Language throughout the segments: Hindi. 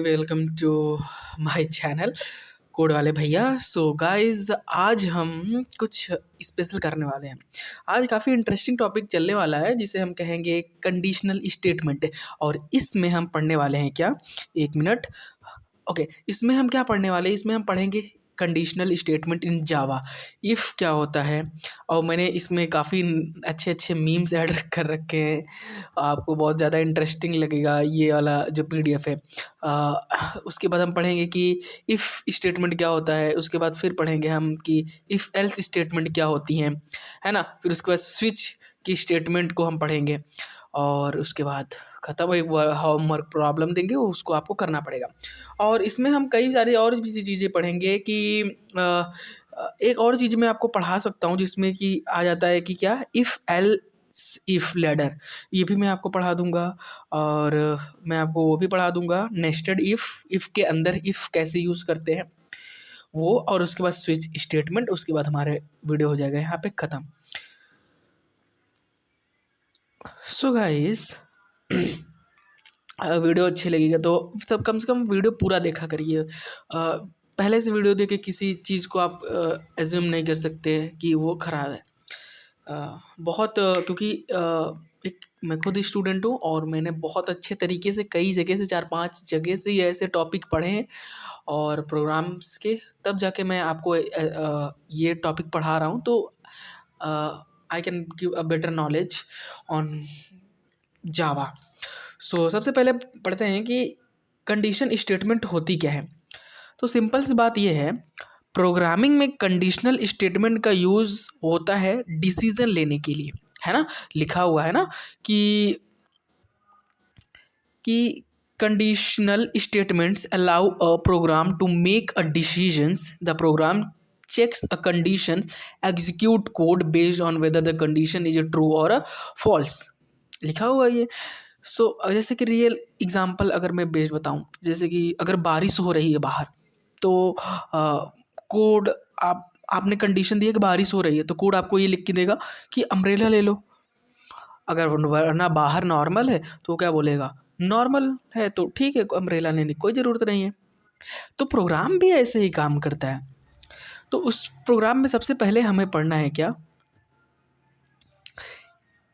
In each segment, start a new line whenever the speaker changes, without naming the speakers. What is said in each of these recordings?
Welcome to my channel code वाले भैया। सो गाइस, आज हम कुछ स्पेशल करने वाले हैं। आज काफ़ी इंटरेस्टिंग टॉपिक चलने वाला है जिसे हम कहेंगे कंडीशनल स्टेटमेंट। और इसमें हम पढ़ने वाले हैं क्या, एक मिनट। ओके, इसमें हम क्या पढ़ने वाले हैं, इसमें हम पढ़ेंगे conditional statement in Java. If क्या होता है, और मैंने इसमें काफ़ी अच्छे अच्छे मीम्स ऐड कर रखे हैं। आपको बहुत ज़्यादा इंटरेस्टिंग लगेगा ये वाला जो पीडीएफ है। उसके बाद हम पढ़ेंगे कि इफ़ स्टेटमेंट क्या होता है। उसके बाद फिर पढ़ेंगे हम कि इफ़ एल्स स्टेटमेंट क्या होती हैं, है ना। फिर उसके बाद स्विच की स्टेटमेंट को हम पढ़ेंगे और उसके बाद ख़त्म। एक होमवर्क प्रॉब्लम देंगे, उसको आपको करना पड़ेगा। और इसमें हम कई सारी और भी चीज़ें पढ़ेंगे कि एक और चीज़ मैं आपको पढ़ा सकता हूँ जिसमें कि आ जाता है कि क्या, इफ़ एल इफ़ लैडर, ये भी मैं आपको पढ़ा दूंगा। और मैं आपको वो भी पढ़ा दूंगा नेस्टेड इफ़ के अंदर इफ़ कैसे यूज़ करते हैं वो। और उसके बाद स्विच स्टेटमेंट। उसके बाद हमारे वीडियो हो जाएगा यहाँ पे ख़त्म। सो गाइस, वीडियो अच्छी लगेगा तो सब कम से कम वीडियो पूरा देखा करिए। पहले से वीडियो देख के किसी चीज़ को आप एज्यूम नहीं कर सकते कि वो ख़राब है। क्योंकि एक मैं खुद स्टूडेंट हूँ और मैंने बहुत अच्छे तरीके से कई जगह से 4-5 जगह से ये ऐसे टॉपिक पढ़े हैं और प्रोग्राम्स के, तब जाके मैं आपको ये टॉपिक पढ़ा रहा हूँ। तो I can give a better knowledge on Java. So सबसे पहले पढ़ते हैं कि कंडीशन स्टेटमेंट होती क्या है। तो सिंपल सी बात यह है, प्रोग्रामिंग में कंडीशनल स्टेटमेंट का यूज़ होता है डिसीजन लेने के लिए, है ना। लिखा हुआ है ना कि conditional statements allow a program to make a decisions. The program checks a condition, execute code based on whether the condition is a true or a false। लिखा हुआ है ये। जैसे कि रियल एग्जांपल अगर मैं बेस बताऊं, जैसे कि अगर बारिश हो रही है बाहर, तो कोड आपने कंडीशन दी है कि बारिश हो रही है, तो कोड आपको ये लिख के देगा कि अम्ब्रेला ले लो। अगर वरना बाहर नॉर्मल है तो क्या बोलेगा, नॉर्मल है तो ठीक है, अम्ब्रेला लेने की कोई ज़रूरत नहीं है। तो प्रोग्राम भी ऐसे ही काम करता है। तो उस प्रोग्राम में सबसे पहले हमें पढ़ना है क्या,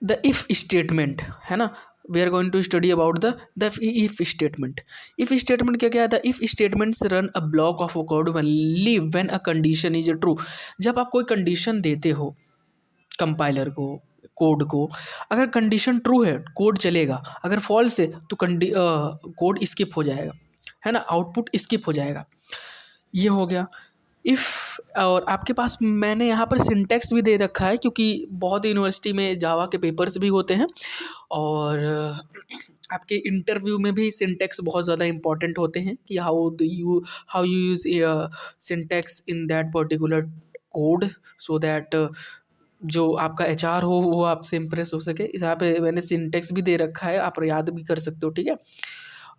द इफ़ स्टेटमेंट, है ना। We are going to study about the if statement. If statement क्या क्या है, the if statements run a block of a code only when a condition is true. जब आप कोई कंडीशन देते हो कंपाइलर को, कोड को, अगर कंडीशन ट्रू है कोड चलेगा, अगर फॉल्स है तो कोड स्किप हो जाएगा, है ना, आउटपुट स्किप हो जाएगा। ये हो गया इफ़। और आपके पास मैंने यहाँ पर सिंटेक्स भी दे रखा है, क्योंकि बहुत यूनिवर्सिटी में जावा के पेपर्स भी होते हैं और आपके इंटरव्यू में भी सिंटेक्स बहुत ज़्यादा इंपॉर्टेंट होते हैं कि how you use syntax in that particular code, so that जो आपका एचआर हो वो आपसे इम्प्रेस हो सके। यहाँ पे मैंने सिंटेक्स भी दे रखा है, आप याद भी कर सकते हो, ठीक है।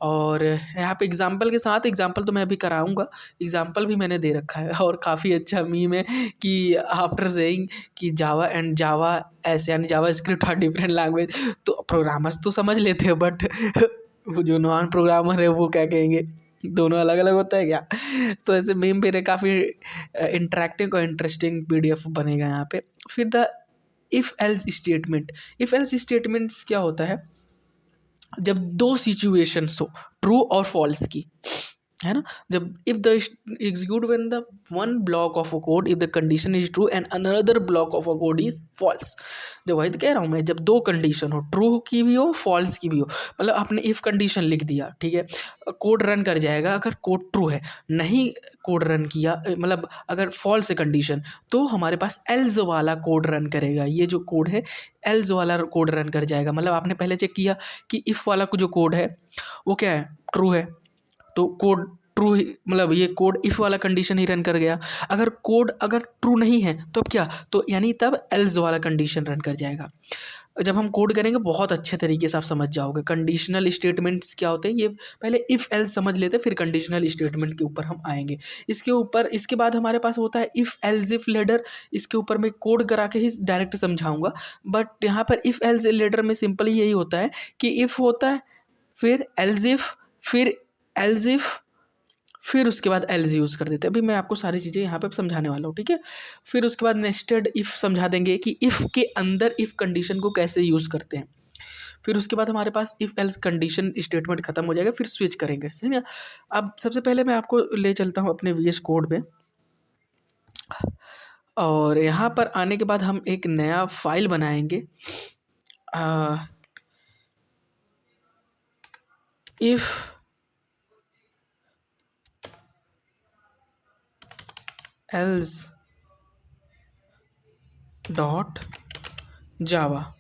और यहाँ पे एग्जाम्पल के साथ, एग्जाम्पल तो मैं अभी कराऊंगा, एग्जाम्पल भी मैंने दे रखा है। और काफ़ी अच्छा मीम है कि आफ्टर सेइंग कि जावा एंड जावा ऐसे, यानी जावा स्क्रिप्ट आर डिफरेंट लैंग्वेज, तो प्रोग्रामर्स तो समझ लेते हैं, बट वो जो नॉन प्रोग्रामर है वो क्या कहेंगे, दोनों अलग अलग होता है क्या। तो ऐसे मीम भी काफ़ी इंटरेक्टिव और इंटरेस्टिंग पीडीएफ बनेगा यहाँ पे। फिर the if else statement. If else statements क्या होता है, जब दो सिचुएशंस हो ट्रू और फॉल्स की, है ना। जब if the execute when the one block of a code if the condition is true and another block of a code is false. जब वही तो कह रहा हूँ मैं, जब दो कंडीशन हो, ट्रू की भी हो फॉल्स की भी हो, मतलब आपने इफ कंडीशन लिख दिया, ठीक है, कोड रन कर जाएगा अगर कोड ट्रू है। नहीं कोड रन किया, मतलब अगर फॉल्स है कंडीशन, तो हमारे पास एल्स वाला कोड रन करेगा। ये जो कोड है एल्स वाला कोड रन कर जाएगा। मतलब आपने पहले चेक किया कि इफ़ वाला जो कोड है वो क्या है, ट्रू है, तो कोड ट्रू ही, मतलब ये कोड इफ़ वाला कंडीशन ही रन कर गया। अगर कोड अगर ट्रू नहीं है तो अब क्या, तो यानी तब एल्स वाला कंडीशन रन कर जाएगा। जब हम कोड करेंगे बहुत अच्छे तरीके से आप समझ जाओगे कंडीशनल स्टेटमेंट्स क्या होते हैं। ये पहले इफ़ एल्स समझ लेते, फिर कंडीशनल स्टेटमेंट के ऊपर हम आएंगे। इसके बाद हमारे पास होता है इफ़ एल्स इफ लेडर। इसके ऊपर मैं कोड करा के ही डायरेक्ट समझाऊंगा, बट यहाँ पर इफ़ एल्स लेडर में सिंपली यही होता है कि इफ़ होता है, फिर एल्स इफ, फिर एल्स इफ, फिर उसके बाद एल्स यूज़ कर देते हैं। अभी मैं आपको सारी चीज़ें यहाँ पे समझाने वाला हूँ, ठीक है। फिर उसके बाद नेस्टेड इफ़ समझा देंगे कि इफ़ के अंदर इफ़ कंडीशन को कैसे यूज़ करते हैं। फिर उसके बाद हमारे पास इफ़ एल्स कंडीशन स्टेटमेंट खत्म हो जाएगा, फिर स्विच करेंगे, सही ना। अब सबसे पहले मैं आपको ले चलता हूँ अपने वीएस कोड में, और यहाँ पर आने के बाद हम एक नया फाइल बनाएंगे। If else dot Java,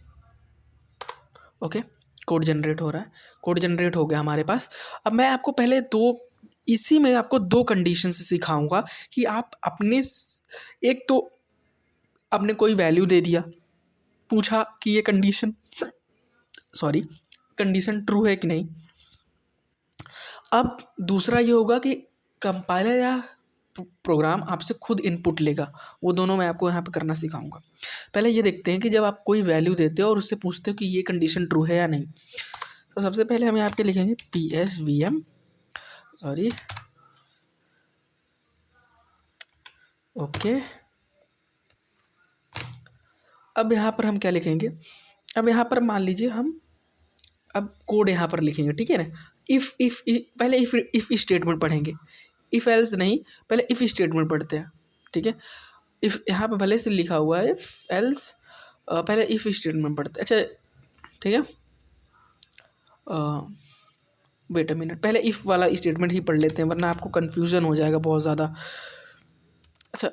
okay. Code generate हो रहा है, कोड जनरेट हो गया हमारे पास। अब मैं आपको पहले इसी में आपको दो कंडीशन सिखाऊंगा कि आप एक तो आपने कोई वैल्यू दे दिया, पूछा कि ये कंडीशन ट्रू है कि नहीं। अब दूसरा ये होगा कि कंपाइलर या प्रोग्राम आपसे खुद इनपुट लेगा, वो दोनों मैं आपको यहाँ पे करना सिखाऊंगा। पहले ये देखते हैं कि जब आप कोई वैल्यू देते हो और उससे पूछते हो कि ये कंडीशन ट्रू है या नहीं, तो सबसे पहले हम यहाँ पे लिखेंगे PSVM, ओके। अब यहाँ पर हम क्या लिखेंगे, अब यहाँ पर मान लीजिए हम अब कोड यहाँ पर लिखेंगे, ठीक है ना। पहले इफ़ स्टेटमेंट पढ़ेंगे, इफ़ एल्स नहीं, पहले इफ़ स्टेटमेंट पढ़ते हैं, ठीक है। इफ़ यहाँ पे भले से लिखा हुआ है इफ़ एल्स, पहले इफ़ स्टेटमेंट पढ़ते हैं, अच्छा ठीक है। वेट अ मिनट, पहले इफ़ वाला स्टेटमेंट ही पढ़ लेते हैं, वरना आपको कन्फ्यूज़न हो जाएगा बहुत ज़्यादा। अच्छा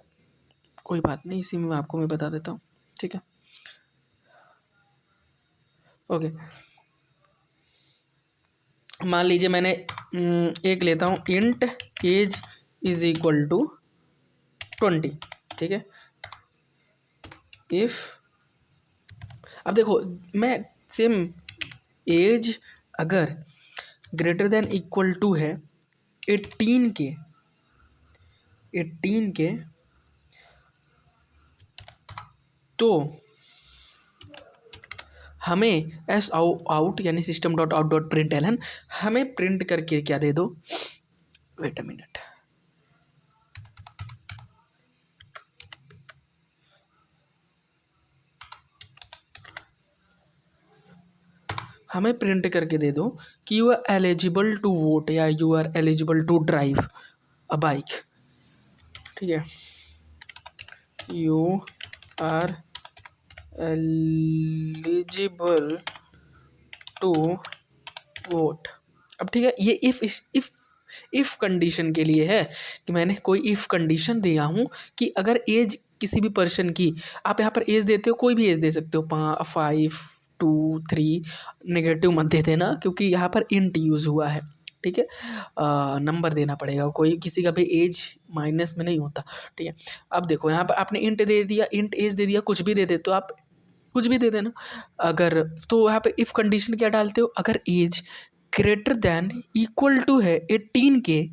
कोई बात नहीं, इसी में आपको मैं बता देता हूँ, ठीक है, ओके। मान लीजिए मैंने एक लेता हूँ, int age is equal to 20, ठीक है। इफ, अब देखो मैं सेम एज अगर ग्रेटर देन इक्वल टू है 18 के तो हमें एस आउट यानी system dot out dot print L हमें प्रिंट करके क्या दे दो, वेट अ मिनट, हमें प्रिंट करके दे दो कि you are eligible to vote या you are eligible to drive a bike, ठीक है। You are eligible to vote. अब ठीक है, ये इफ कंडीशन के लिए है कि मैंने कोई इफ कंडीशन दिया हूँ कि अगर एज किसी भी पर्सन की, आप यहाँ पर एज देते हो कोई भी एज दे सकते हो, 5 2 3, नेगेटिव मत दे देना क्योंकि यहाँ पर इंट यूज़ हुआ है, ठीक है। नंबर देना पड़ेगा, कोई किसी का भी एज माइनस में नहीं होता, ठीक है। अब देखो यहाँ पर आपने इंट दे दिया, इंट एज दे दिया, कुछ भी दे दे तो आप कुछ भी दे देना। अगर तो यहाँ पे इफ़ कंडीशन क्या डालते हो, अगर age greater than equal to है 18 के,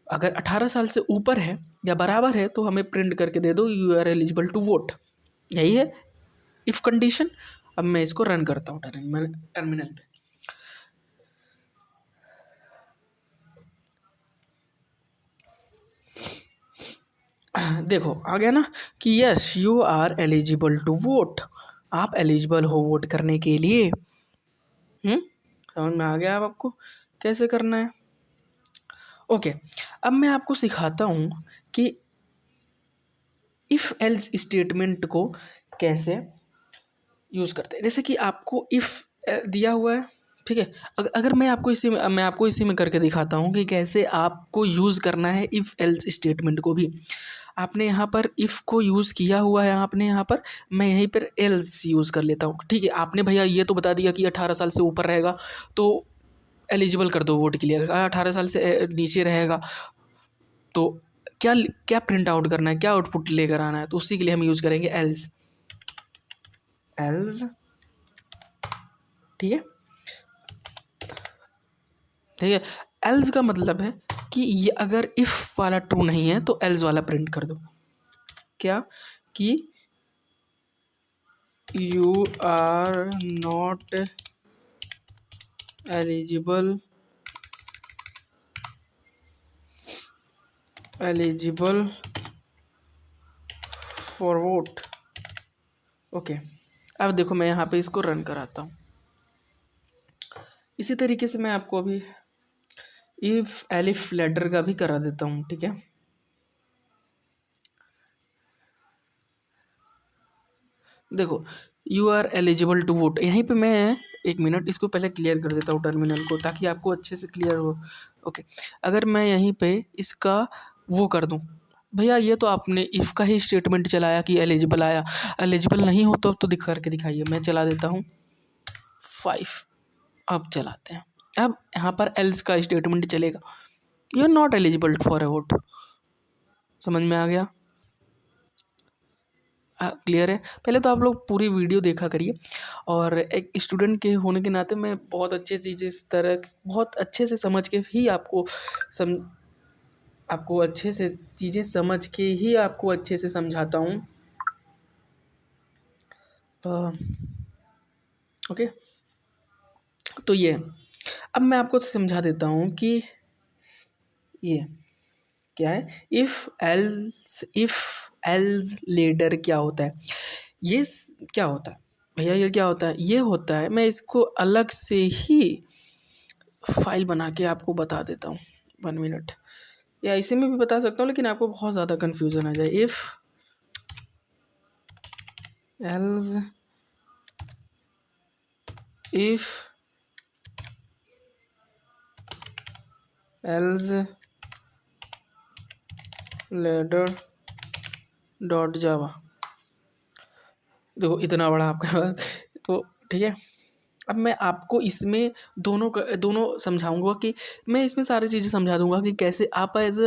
अगर 18 साल से ऊपर है या बराबर है तो हमें प्रिंट करके दे दो you are eligible to vote, यही है इफ़ कंडीशन। अब मैं इसको रन करता हूँ टर्मिनल पे। देखो आ गया ना कि yes you are eligible to vote, आप एलिजिबल हो वोट करने के लिए। समझ में आ गया अब आपको कैसे करना है, ओके। अब मैं आपको सिखाता हूँ कि इफ़ एल्स स्टेटमेंट को कैसे यूज़ करते हैं। जैसे कि आपको इफ़ दिया हुआ है, ठीक है। अगर मैं आपको इसी में करके दिखाता हूँ कि कैसे आपको यूज़ करना है इफ़ एल्स स्टेटमेंट को भी। आपने यहाँ पर इफ़ को यूज़ किया हुआ है, आपने यहाँ पर, मैं यहीं पर एल्स यूज़ कर लेता हूँ, ठीक है। आपने भैया ये तो बता दिया कि 18 साल से ऊपर रहेगा तो एलिजिबल कर दो वोट के लिए, 18 साल से नीचे रहेगा तो क्या क्या प्रिंट आउट करना है, क्या आउटपुट लेकर आना है, तो उसी के लिए हम यूज़ करेंगे एल्स। ठीक है, ठीक है। एल्स का मतलब है कि ये अगर इफ़ वाला ट्रू नहीं है तो एल्स वाला प्रिंट कर दो, क्या कि you are not eligible eligible for vote. Okay, अब देखो मैं यहाँ पे इसको रन कराता हूँ। इसी तरीके से मैं आपको अभी इफ एलिफ लेटर का भी करा देता हूँ, ठीक है। देखो you are eligible to vote, यहीं पे मैं एक मिनट इसको पहले क्लियर कर देता हूँ टर्मिनल को, ताकि आपको अच्छे से क्लियर हो। ओके, अगर मैं यहीं पे इसका वो कर दूँ, भैया ये तो आपने इफ़ का ही स्टेटमेंट चलाया कि एलिजिबल आया, एलिजिबल नहीं हो तो दिख करके दिखाइए। मैं चला देता हूँ 5, अब चलाते हैं। अब यहाँ पर एल्स का स्टेटमेंट चलेगा, you are not eligible for a vote. समझ में आ गया? क्लियर है? पहले तो आप लोग पूरी वीडियो देखा करिए, और एक स्टूडेंट के होने के नाते मैं बहुत अच्छे चीज़ें इस तरह बहुत अच्छे से समझ के ही आपको अच्छे से चीज़ें समझ के ही आपको अच्छे से समझाता हूँ। ओके, तो ये अब मैं आपको समझा देता हूँ कि ये क्या है, इफ़ एल्स लेटर क्या होता है। क्या होता है भैया, ये क्या होता है? ये होता है, मैं इसको अलग से ही फाइल बना के आपको बता देता हूँ, 1 मिनट, या इसी में भी बता सकता हूँ, लेकिन आपको बहुत ज़्यादा कन्फ्यूज़न आ जाए। If else if else letter dot Java. देखो इतना बड़ा आपका तो ठीक है। अब मैं आपको इसमें दोनों समझाऊंगा कि मैं इसमें सारी चीज़ें समझा दूंगा कि कैसे आप एज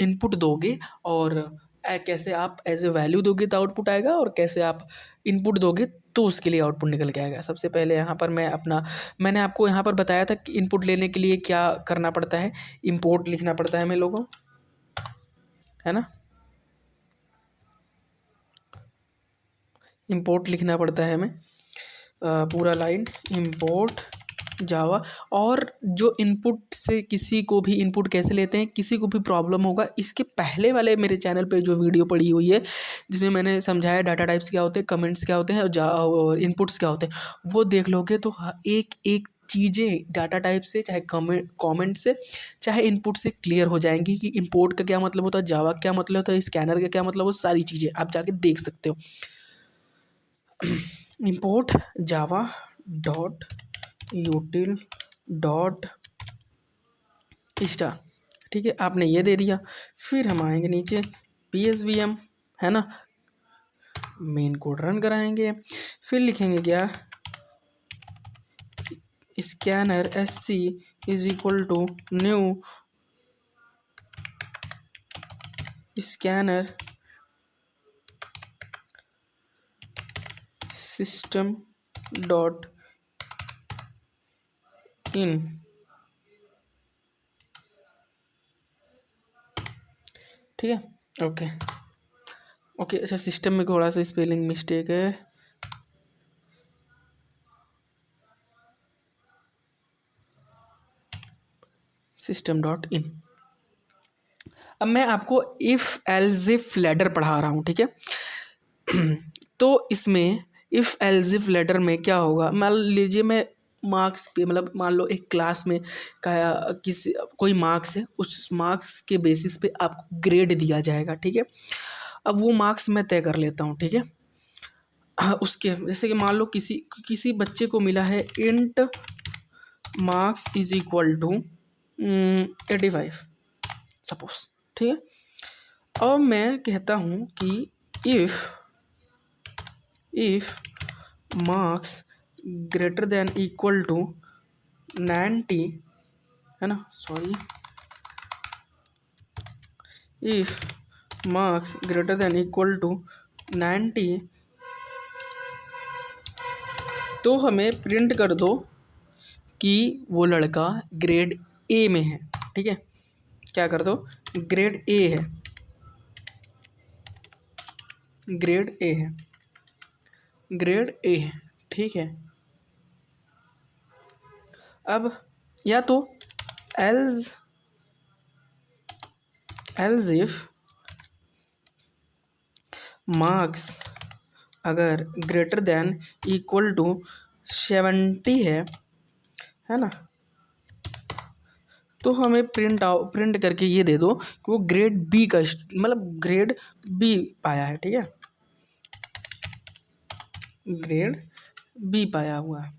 इनपुट दोगे, और कैसे आप एज ए वैल्यू दोगे तो आउटपुट आएगा, और कैसे आप इनपुट दोगे तो उसके लिए आउटपुट निकल के आएगा। सबसे पहले यहाँ पर मैंने आपको यहाँ पर बताया था कि इनपुट लेने के लिए क्या करना पड़ता है, इम्पोर्ट लिखना पड़ता है हमें लोगों, है ना, इम्पोर्ट लिखना पड़ता है हमें पूरा लाइन इम्पोर्ट जावा। और जो इनपुट से किसी को भी इनपुट कैसे लेते हैं, किसी को भी प्रॉब्लम होगा, इसके पहले वाले मेरे चैनल पे जो वीडियो पड़ी हुई है जिसमें मैंने समझाया डाटा टाइप्स क्या होते हैं, कमेंट्स क्या होते हैं, और इनपुट्स क्या होते हैं, वो देख लोगे तो एक एक चीज़ें डाटा टाइप से, चाहे कमेंट से, चाहे इनपुट से क्लियर हो जाएंगी कि इम्पोर्ट का क्या मतलब होता है, जावा क्या मतलब होता है, स्कैनर का क्या मतलब, वो सारी चीज़ें आप जाके देख सकते हो। import java dot util dot star, ठीक है, आपने ये दे दिया। फिर हम आएंगे नीचे psvm, है ना, मेन कोड रन कराएंगे, फिर लिखेंगे क्या, scanner sc is equal to new scanner system dot in, ठीक है। ओके ओके, अच्छा सिस्टम में थोड़ा सा स्पेलिंग मिस्टेक है, सिस्टम डॉट इन। अब मैं आपको इफ़ एल्जिफ लेटर पढ़ा रहा हूँ, ठीक है। तो इसमें इफ़ एल्जिफ लेटर में क्या होगा, मान लीजिए मैं मार्क्स पे, मतलब मान लो एक क्लास में का किसी कोई मार्क्स है, उस मार्क्स के बेसिस पे आपको ग्रेड दिया जाएगा, ठीक है। अब वो मार्क्स मैं तय कर लेता हूँ, ठीक है। उसके जैसे कि मान लो किसी बच्चे को मिला है int marks is equal to 85 suppose, ठीक है। अब मैं कहता हूँ कि if marks greater than equal to 90, है ना, sorry, if marks greater than equal to 90, तो हमें प्रिंट कर दो कि वो लड़का ग्रेड ए में है, ठीक है। क्या कर दो, ग्रेड ए है, ग्रेड ए है, ग्रेड ए है, ठीक है। अब या तो एल्स एल्स इफ मार्क्स अगर ग्रेटर देन इक्वल टू 70 है ना, तो हमें प्रिंट करके ये दे दो कि वो ग्रेड बी का मतलब ग्रेड बी पाया है। ठीक है, ग्रेड बी पाया हुआ है।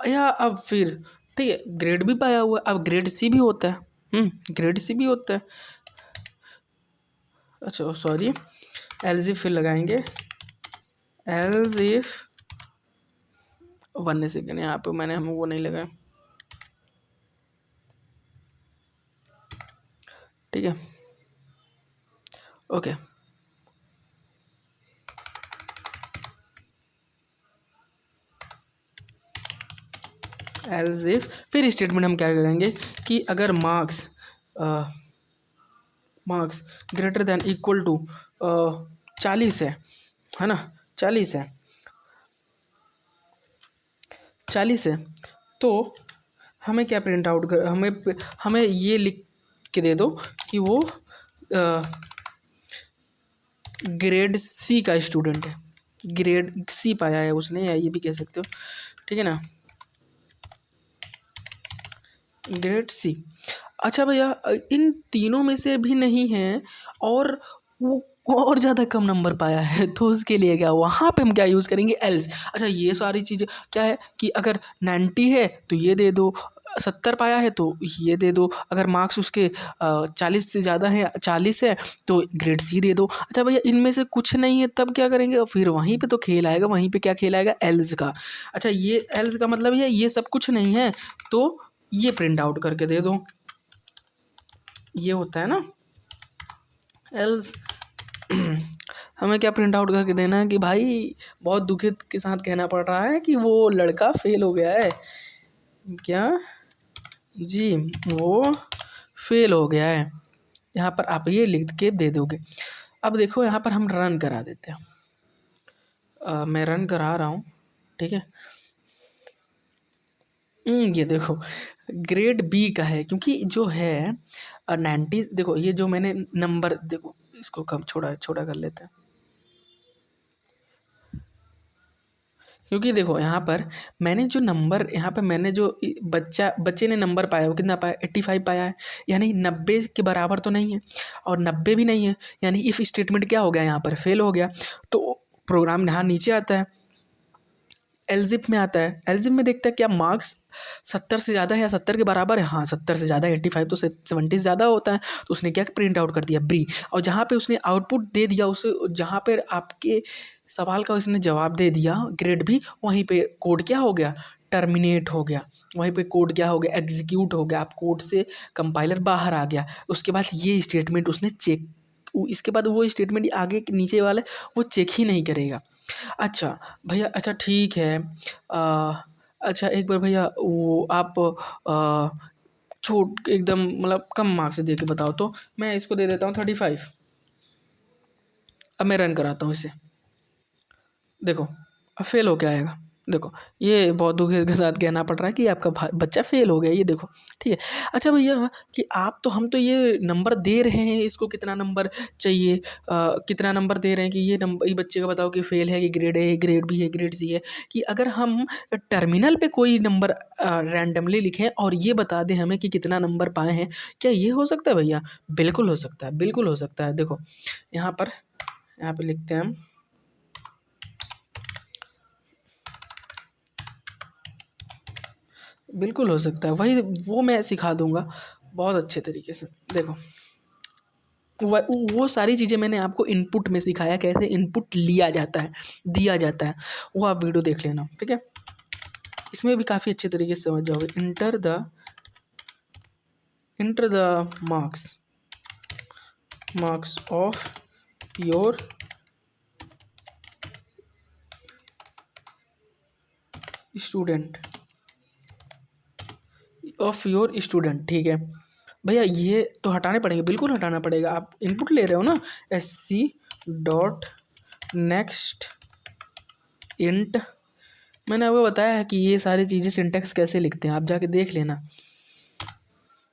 या अब फिर ठीक है, ग्रेड बी पाया हुआ है, अब ग्रेड सी भी होता है। ग्रेड सी भी होता है। अच्छा सॉरी, एल्स इफ फिर लगाएंगे, एल्स इफ 1 सेकेंड, यहाँ पे मैंने हम वो नहीं लगाया। ठीक है, ओके। एल्स इफ फिर स्टेटमेंट हम क्या करेंगे कि अगर marks greater than equal to 40 है ना, 40 है, 40 है, तो हमें क्या प्रिंट आउट कर, हमें ये लिख के दे दो कि वो ग्रेड सी का स्टूडेंट है, ग्रेड सी पाया है उसने, या ये भी कह सकते हो। ठीक है ना, ग्रेड सी। अच्छा भैया, इन तीनों में से भी नहीं है और वो और ज़्यादा कम नंबर पाया है, तो उसके लिए क्या, वहाँ पे हम क्या यूज़ करेंगे, एल्स। अच्छा ये सारी चीज़ें क्या है कि अगर 90 है तो ये दे दो, 70 पाया है तो ये दे दो, अगर मार्क्स उसके 40 से ज़्यादा है, 40 है, तो ग्रेड सी दे दो। अच्छा भैया इनमें से कुछ नहीं है, तब क्या करेंगे, फिर वहीं पे तो खेल आएगा, वहीं पे क्या खेल आएगा, एल्स का। अच्छा ये एल्स का मतलब ये सब कुछ नहीं है, तो ये प्रिंट आउट करके दे दो, ये होता है ना एल्स। हमें क्या प्रिंट आउट करके देना है कि भाई बहुत दुखित के साथ कहना पड़ रहा है कि वो लड़का फेल हो गया है, क्या जी, वो फेल हो गया है। यहाँ पर आप ये लिख के दे दोगे। अब देखो यहाँ पर हम रन करा देते हैं। मैं रन करा रहा हूँ, ठीक है। ये देखो ग्रेड बी का है, क्योंकि जो है 90, देखो ये जो मैंने नंबर, देखो इसको कम छोड़ा छोटा कर लेते हैं, क्योंकि देखो यहाँ पर मैंने जो नंबर, यहाँ पर मैंने जो बच्चे ने नंबर पाया, वो कितना पाया, 85 पाया है, यानी 90 के बराबर तो नहीं है और 90 भी नहीं है, यानी इफ़ स्टेटमेंट क्या हो गया, यहाँ पर फेल हो गया। तो प्रोग्राम यहाँ नीचे आता है, एलजिप में आता है, एलजिप में देखता है क्या मार्क्स 70 से ज़्यादा है या 70 के बराबर है, हाँ 70 से ज़्यादा है, 85 तो 70 से ज़्यादा होता है, तो उसने क्या प्रिंट आउट कर दिया बी। और जहाँ पे उसने आउटपुट दे दिया, उसे जहाँ पर आपके सवाल का उसने जवाब दे दिया ग्रेड बी, वहीं पे कोड क्या हो गया, टर्मिनेट हो गया, वहीं पे कोड क्या हो गया, एग्जीक्यूट हो गया, आप कोड से कंपाइलर बाहर आ गया। उसके बाद ये स्टेटमेंट उसने चेक, इसके बाद वो स्टेटमेंट आगे नीचे वाले वो चेक ही नहीं करेगा। अच्छा भैया, अच्छा ठीक है, अच्छा एक बार भैया वो आप छूट एकदम मतलब कम मार्क्स दे के बताओ, तो मैं इसको दे देता हूँ 35। अब मैं रन कराता हूँ इसे, देखो अब फेल हो क्या आएगा, देखो ये बहुत दुख के साथ कहना पड़ रहा है कि आपका बच्चा फेल हो गया, ये देखो। ठीक है, अच्छा भैया कि आप तो, हम तो ये नंबर दे रहे हैं, इसको कितना नंबर चाहिए, कितना नंबर दे रहे हैं कि ये नंबर, ये बच्चे का बताओ कि फेल है कि ग्रेड है, ग्रेड बी है, ग्रेड सी है, कि अगर हम टर्मिनल पे कोई नंबर रैंडमली लिखें और ये बता दें हमें कि कितना नंबर पाए हैं, क्या ये हो सकता है भैया, बिल्कुल हो सकता है, बिल्कुल हो सकता है। देखो यहाँ पर लिखते हैं हम, बिल्कुल हो सकता है, वही वो मैं सिखा दूंगा बहुत अच्छे तरीके से। देखो वो सारी चीज़ें मैंने आपको इनपुट में सिखाया, कैसे इनपुट लिया जाता है, दिया जाता है, वो आप वीडियो देख लेना, ठीक है। इसमें भी काफ़ी अच्छे तरीके से समझ जाओगे। Enter the marks of your student, ठीक है भैया, ये तो हटाने पड़ेंगे, बिल्कुल हटाना पड़ेगा, आप इनपुट ले रहे हो ना, sc.next इंट, मैंने आपको बताया है कि ये सारी चीज़ें सिंटेक्स कैसे लिखते हैं, आप जाके देख लेना।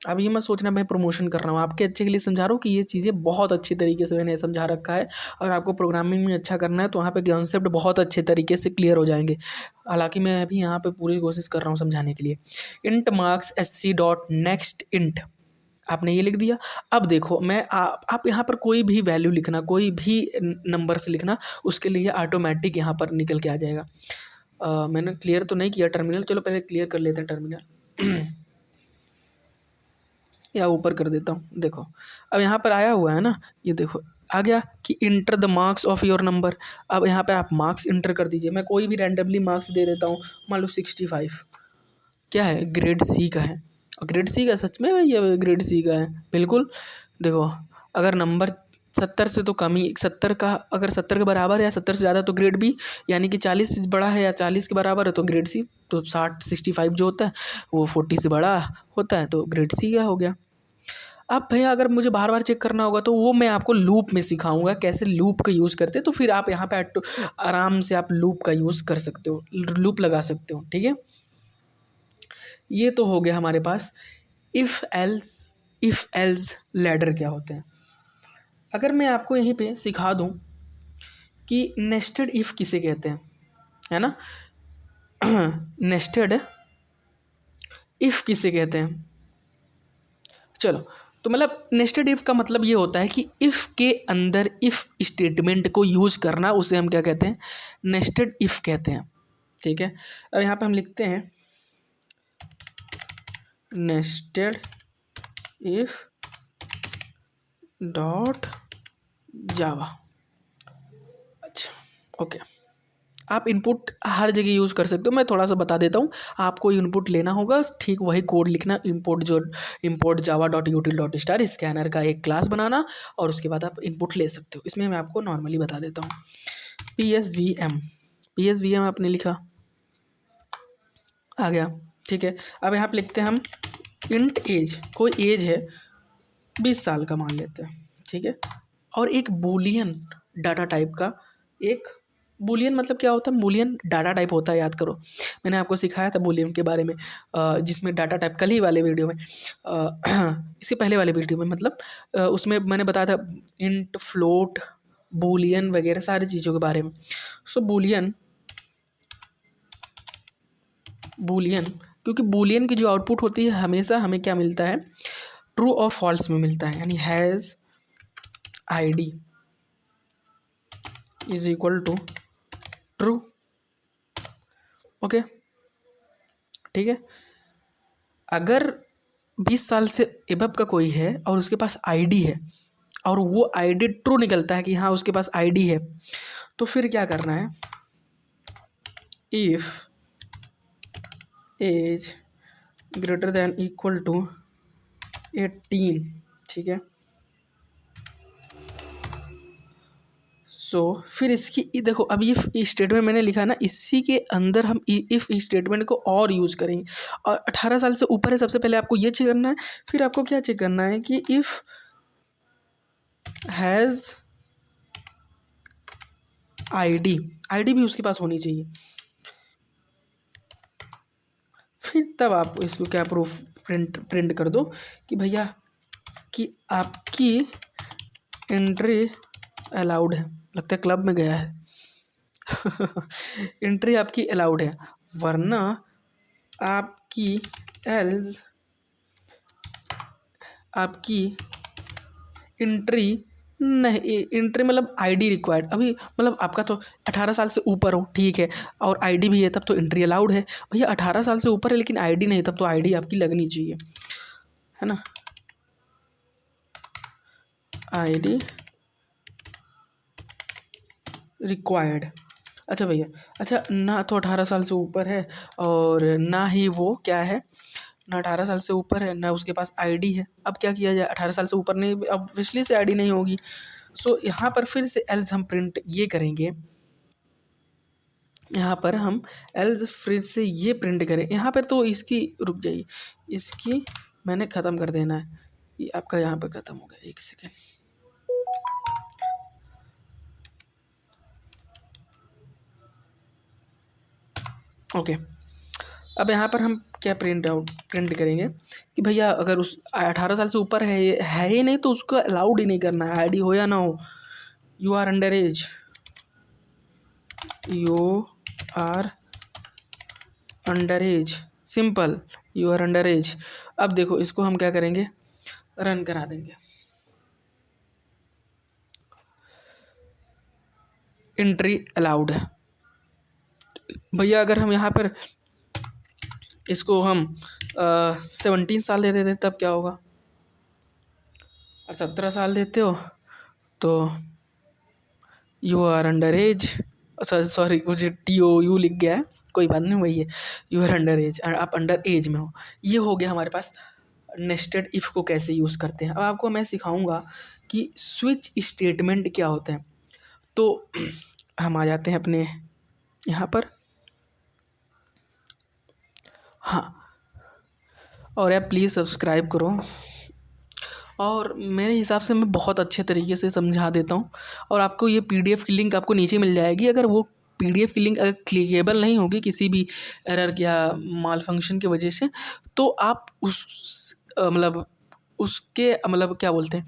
अब ये मत सोचना मैं प्रमोशन कर रहा हूँ, आपके अच्छे के लिए समझा रहा हूँ कि ये चीज़ें बहुत अच्छी तरीके से मैंने समझा रखा है। और आपको प्रोग्रामिंग में अच्छा करना है तो वहाँ पे कॉन्सेप्ट बहुत अच्छे तरीके से क्लियर हो जाएंगे। हालांकि मैं अभी यहाँ पे पूरी कोशिश कर रहा हूँ समझाने के लिए। Int marks SC dot next int, आपने ये लिख दिया। अब देखो मैं आप यहाँ पर कोई भी वैल्यू लिखना, कोई भी नंबर्स लिखना, उसके लिए ऑटोमेटिक यहाँ पर निकल के आ जाएगा। मैंने क्लियर तो नहीं किया टर्मिनल, चलो पहले क्लियर कर लेते हैं टर्मिनल या ऊपर कर देता हूँ। देखो अब यहाँ पर आया हुआ है ना, ये देखो आ गया कि enter the marks of your number. अब यहाँ पर आप मार्क्स इंटर कर दीजिए, मैं कोई भी रैंडमली मार्क्स दे देता हूँ, मान लो 65, क्या है ग्रेड सी का है। और ग्रेड सी का सच में भैया ग्रेड सी का है बिल्कुल। देखो अगर नंबर 70 से तो कम ही, 70 का अगर 70 के बराबर है या 70 से ज़्यादा तो ग्रेड बी, यानी कि 40 से बड़ा है या 40 के बराबर है तो ग्रेड सी। तो 65 जो होता है वो 40 से बड़ा होता है तो ग्रेड सी का हो गया। अब भैया अगर मुझे बार बार चेक करना होगा तो वो मैं आपको लूप में सिखाऊंगा कैसे लूप का यूज़ करते हैं, तो फिर आप यहाँ पे आराम से आप लूप का यूज़ कर सकते हो, लूप लगा सकते हो, ठीक है। ये तो हो गया हमारे पास इफ़ एल्स लैडर क्या होते हैं। अगर मैं आपको यहीं पे सिखा दूं कि नेस्टेड इफ़ किसे कहते हैं, है ना नेस्टेड इफ़ किसे कहते हैं, चलो तो मतलब नेस्टेड इफ़ का मतलब ये होता है कि इफ़ के अंदर इफ़ स्टेटमेंट को यूज करना, उसे हम क्या कहते हैं, नेस्टेड इफ़ कहते हैं, ठीक है। अब यहाँ पे हम लिखते हैं नेस्टेड इफ़ डॉट जावा। अच्छा ओके, आप इनपुट हर जगह यूज़ कर सकते हो, मैं थोड़ा सा बता देता हूँ। आपको इनपुट लेना होगा ठीक वही कोड लिखना, import Java dot यूटिल dot star scanner का एक क्लास बनाना और उसके बाद आप इनपुट ले सकते हो। इसमें मैं आपको नॉर्मली बता देता हूँ। PSVM आपने लिखा, आ गया, ठीक है। अब यहाँ पे लिखते हैं हम इंट एज, कोई एज है 20 साल का मान लेते हैं, ठीक है। और एक बूलियन डाटा टाइप का, एक बूलियन मतलब क्या होता है, बूलियन डाटा टाइप होता है, याद करो मैंने आपको सिखाया था बूलियन के बारे में, जिसमें डाटा टाइप कल ही वाले वीडियो में, इससे पहले वाले वीडियो में मतलब, उसमें मैंने बताया था इंट फ्लोट बूलियन वगैरह सारी चीज़ों के बारे में। सो बूलियन क्योंकि बूलियन की जो आउटपुट होती है हमेशा हमें क्या मिलता है, ट्रू और फॉल्स में मिलता है, यानी has ID is equal to true, okay, ठीक है। अगर 20 साल से एबव का कोई है और उसके पास ID है और वो ID ट्रू निकलता है कि हाँ उसके पास ID है, तो फिर क्या करना है, if age greater than equal to 18, ठीक है। सो फिर इसकी देखो अब ये स्टेटमेंट मैंने लिखा है ना, इसी के अंदर हम इफ़ स्टेटमेंट को और यूज़ करेंगे। और 18 साल से ऊपर है, सबसे पहले आपको ये चेक करना है, फिर आपको क्या चेक करना है कि इफ़ हैज़ ID भी उसके पास होनी चाहिए। फिर तब आप इसको क्या प्रूफ प्रिंट कर दो कि भैया कि आपकी एंट्री अलाउड है, लगता है क्लब में गया है एंट्री आपकी अलाउड है, वरना आपकी एल्स आपकी एंट्री नहीं, एंट्री मतलब ID रिक्वायर्ड, अभी मतलब आपका तो 18 साल से ऊपर हो, ठीक है, और ID भी है तब तो एंट्री अलाउड है। भैया 18 साल से ऊपर है लेकिन ID नहीं, तब तो ID आपकी लगनी चाहिए, है ना, ID रिक्वायर्ड। अच्छा भैया, अच्छा ना तो 18 साल से ऊपर है और ना ही वो क्या है, ना 18 साल से ऊपर है ना उसके पास ID है, अब क्या किया जाए, 18 साल से ऊपर नहीं, अब ऑब्वियसली से ID नहीं होगी। सो यहाँ पर फिर से एल्स हम प्रिंट ये करेंगे, यहाँ पर हम एल्स फिर से ये प्रिंट करें, यहाँ पर तो इसकी रुक जाइए, इसकी मैंने ख़त्म कर देना है, ये आपका यहाँ पर ख़त्म हो गया, एक सेकेंड, ओके। अब यहाँ पर हम क्या प्रिंट करेंगे कि भैया अगर उस 18 साल से ऊपर है ही नहीं तो उसको अलाउड ही नहीं करना है, आईडी हो या ना हो। You are under age, you are under age, simple, you are under age. अब देखो इसको हम क्या करेंगे, रन करा देंगे। एंट्री अलाउड है भैया। अगर हम यहाँ पर इसको हम 17 साल दे देते तब क्या होगा, और 17 साल देते हो तो you are under age, sorry मुझे TOU लिख गया है, कोई बात नहीं, वही है, यू आर अंडर एज, आप अंडर एज में हो। ये हो गया हमारे पास नेस्टेड इफ़ को कैसे यूज़ करते हैं। अब आपको मैं सिखाऊंगा कि स्विच स्टेटमेंट क्या होता है। तो हम आ जाते हैं अपने यहाँ पर, हाँ, और आप प्लीज़ सब्सक्राइब करो। और मेरे हिसाब से मैं बहुत अच्छे तरीके से समझा देता हूँ, और आपको ये PDF की लिंक आपको नीचे मिल जाएगी। अगर वो PDF की लिंक अगर क्लिकेबल नहीं होगी किसी भी एरर या माल फंक्शन की वजह से, तो आप मतलब उसके मतलब क्या बोलते हैं,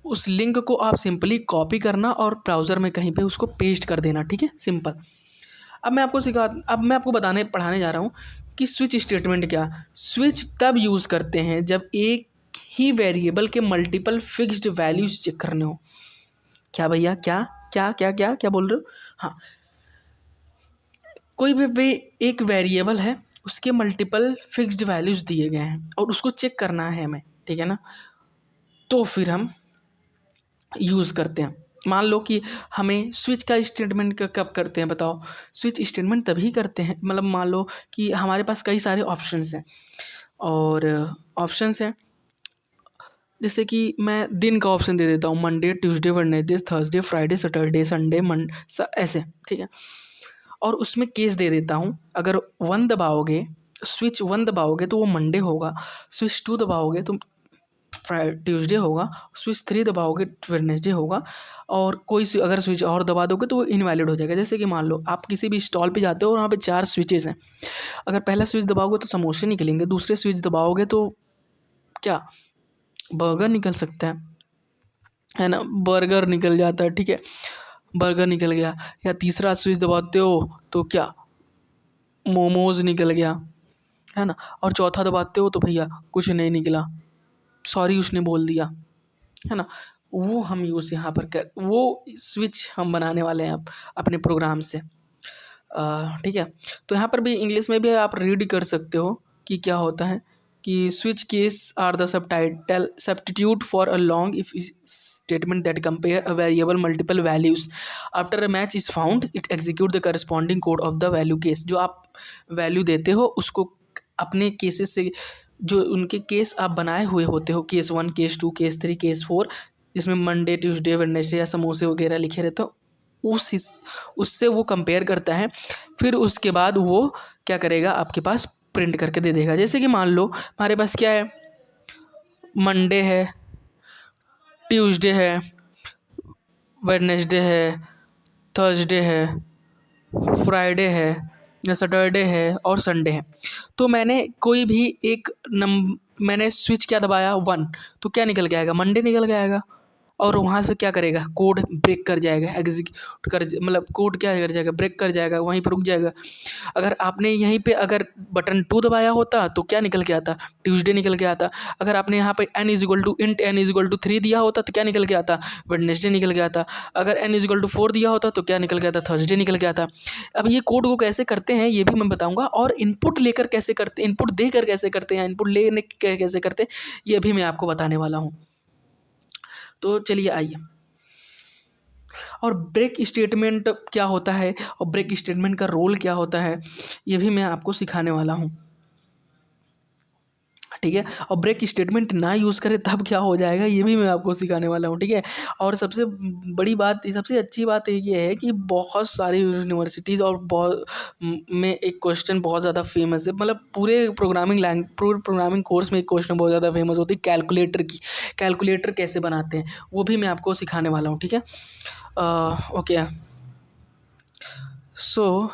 उस लिंक को आप सिंपली कॉपी करना और ब्राउज़र में कहीं पे उसको पेस्ट कर देना, ठीक है, सिंपल। अब मैं आपको पढ़ाने जा रहा हूँ कि स्विच स्टेटमेंट क्या। स्विच तब यूज़ करते हैं जब एक ही वेरिएबल के मल्टीपल फिक्स्ड वैल्यूज चेक करने हो। क्या भैया, क्या क्या क्या क्या क्या बोल रहे हो? हाँ, कोई भी एक वेरिएबल है, उसके मल्टीपल फिक्स्ड वैल्यूज दिए गए हैं और उसको चेक करना है हमें, ठीक है ना। तो फिर हम यूज़ करते हैं। मान लो कि हमें स्विच का स्टेटमेंट कब करते हैं बताओ। स्विच स्टेटमेंट तभी करते हैं, मतलब मान लो कि हमारे पास कई सारे ऑप्शंस हैं, और ऑप्शंस हैं जैसे कि मैं दिन का ऑप्शन दे देता हूँ, Monday, Tuesday, Wednesday, Thursday, Friday, Saturday, Sunday, ऐसे, ठीक है। और उसमें केस दे देता हूँ, अगर 1 दबाओगे, स्विच 1 दबाओगे तो वो मंडे होगा, स्विच 2 दबाओगे तो ट्यूसडे होगा, स्विच 3 दबाओगे वेडनेसडे होगा, और कोई अगर स्विच और दबा दोगे तो वो इनवैलिड हो जाएगा। जैसे कि मान लो आप किसी भी स्टॉल पे जाते हो और वहाँ पे 4 स्विचेस हैं, अगर पहला स्विच दबाओगे तो समोसे निकलेंगे, दूसरे स्विच दबाओगे तो क्या, बर्गर निकल सकता है ना, बर्गर निकल जाता है, ठीक है, बर्गर निकल गया। या तीसरा स्विच दबाते हो तो क्या, मोमोज निकल गया, है ना। और चौथा दबाते हो तो भैया कुछ नहीं निकला, सॉरी उसने बोल दिया, है ना। वो हम यूज़ यहाँ पर वो स्विच हम बनाने वाले हैं अब अपने प्रोग्राम से, ठीक है। तो यहाँ पर भी इंग्लिश में भी आप रीड कर सकते हो कि क्या होता है कि switch case are the substitute for a long if statement that compare a variable multiple values after a match is found it execute the corresponding code of the value case. जो आप वैल्यू देते हो उसको अपने केसेस से, जो उनके केस आप बनाए हुए होते हो, केस 1, केस 2, केस 3, केस 4, जिसमें मंडे, ट्यूसडे, वेडनेसडे या समोसे वगैरह लिखे रहते हो, उससे वो कंपेयर करता है। फिर उसके बाद वो क्या करेगा, आपके पास प्रिंट करके दे देगा। जैसे कि मान लो हमारे पास क्या है, मंडे है, ट्यूसडे है, वेडनेसडे है, थर्सडे है, फ्राइडे है या सैटरडे है और संडे है। तो मैंने कोई भी एक मैंने स्विच क्या दबाया 1, तो क्या निकल के आएगा, मंडे निकल के आएगा। और वहाँ से क्या करेगा, कोड ब्रेक कर जाएगा, एग्जीक्यूट कर, मतलब कोड क्या कर जाएगा, ब्रेक कर जाएगा, वहीं पर रुक जाएगा। अगर आपने यहीं पे अगर बटन 2 दबाया होता तो क्या निकल के आता, ट्यूसडे निकल के आता। अगर आपने यहाँ पे n=3 दिया होता तो क्या निकल के आता, वेडनेसडे निकल के आता। अगर n=4 दिया होता तो क्या निकल के आता, थर्सडे निकल के आता। अब ये कोड को कैसे करते हैं ये भी मैं बताऊँगा, और इनपुट लेकर कैसे करते, इनपुट देकर कैसे करते हैं, इनपुट लेने कैसे करते हैं, ये भी मैं आपको बताने वाला हूँ। तो चलिए आइए, और ब्रेक स्टेटमेंट क्या होता है और ब्रेक स्टेटमेंट का रोल क्या होता है, ये भी मैं आपको सिखाने वाला हूँ, ठीक है। और ब्रेक स्टेटमेंट ना यूज़ करें तब क्या हो जाएगा, ये भी मैं आपको सिखाने वाला हूँ, ठीक है। और सबसे बड़ी बात, सबसे अच्छी बात ये है कि बहुत सारी यूनिवर्सिटीज़ और बहुत में एक क्वेश्चन बहुत ज़्यादा फेमस है, मतलब पूरे प्रोग्रामिंग कोर्स में एक क्वेश्चन बहुत ज़्यादा फेमस होती है कैलकुलेटर की। कैलकुलेटर कैसे बनाते हैं वो भी मैं आपको सिखाने वाला हूँ, ठीक है। ओके, सो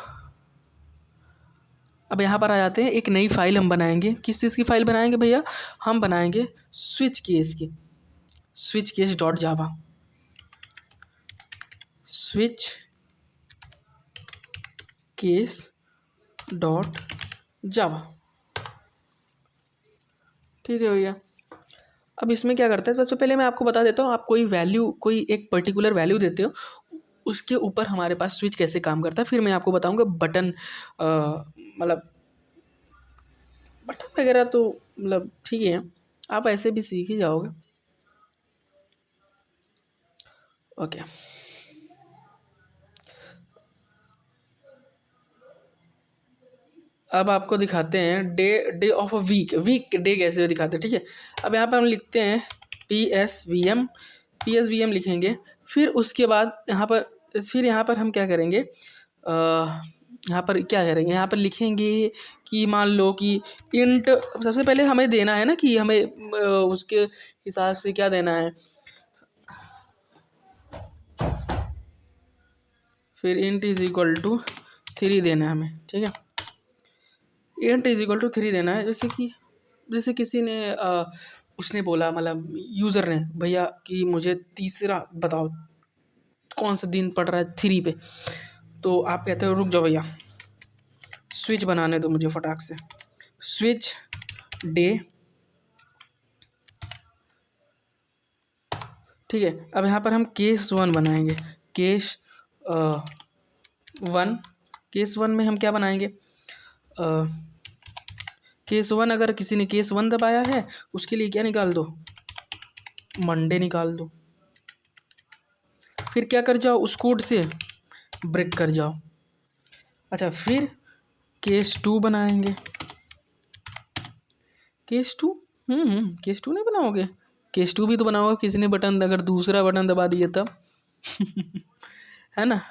अब यहाँ पर आ जाते हैं, एक नई फाइल हम बनाएंगे। किस चीज़ की फाइल बनाएंगे भैया? हम बनाएंगे स्विच केस की, स्विच केस डॉट जावा, स्विच केस डॉट जावा। ठीक है भैया। अब इसमें क्या करते हैं, सबसे पहले मैं आपको बता देता हूँ, आप कोई वैल्यू, कोई एक पर्टिकुलर वैल्यू देते हो, उसके ऊपर हमारे पास स्विच कैसे काम करता है, फिर मैं आपको बताऊंगा बटन, मतलब बटन वगैरह तो मतलब ठीक है, आप ऐसे भी सीख ही जाओगे। ओके, अब आपको दिखाते हैं day, day of a week, week day कैसे दिखाते हैं। ठीक है, अब यहाँ पर हम लिखते हैं PSVM, PSVM लिखेंगे। फिर उसके बाद यहाँ पर हम क्या करेंगे, यहाँ पर क्या करेंगे, यहाँ पर लिखेंगे कि मान लो कि इंट, सबसे पहले हमें देना है ना कि हमें उसके हिसाब से क्या देना है, फिर इंट इज इक्वल टू 3 देना है हमें। ठीक है, इंट इज इक्वल टू 3 देना है। जैसे किसी ने उसने बोला, मतलब यूज़र ने, भैया कि मुझे तीसरा बताओ कौन सा दिन पड़ रहा है 3 पे, तो आप कहते हो रुक जाओ भैया, स्विच बनाने दो मुझे फटाक से, स्विच डे। ठीक है, अब यहाँ पर हम केस 1 बनाएंगे, केस 1, केस 1 में हम क्या बनाएंगे, केस 1, अगर किसी ने केस 1 दबाया है उसके लिए क्या निकाल दो, मंडे निकाल दो। फिर क्या कर जाओ, उस कोड से ब्रेक कर जाओ। अच्छा, फिर केस 2 बनाएंगे, केस 2, केस 2 नहीं बनाओगे, केस 2 भी तो बनाओगे, किसी ने बटन, अगर दूसरा बटन दबा दिए तब है ना,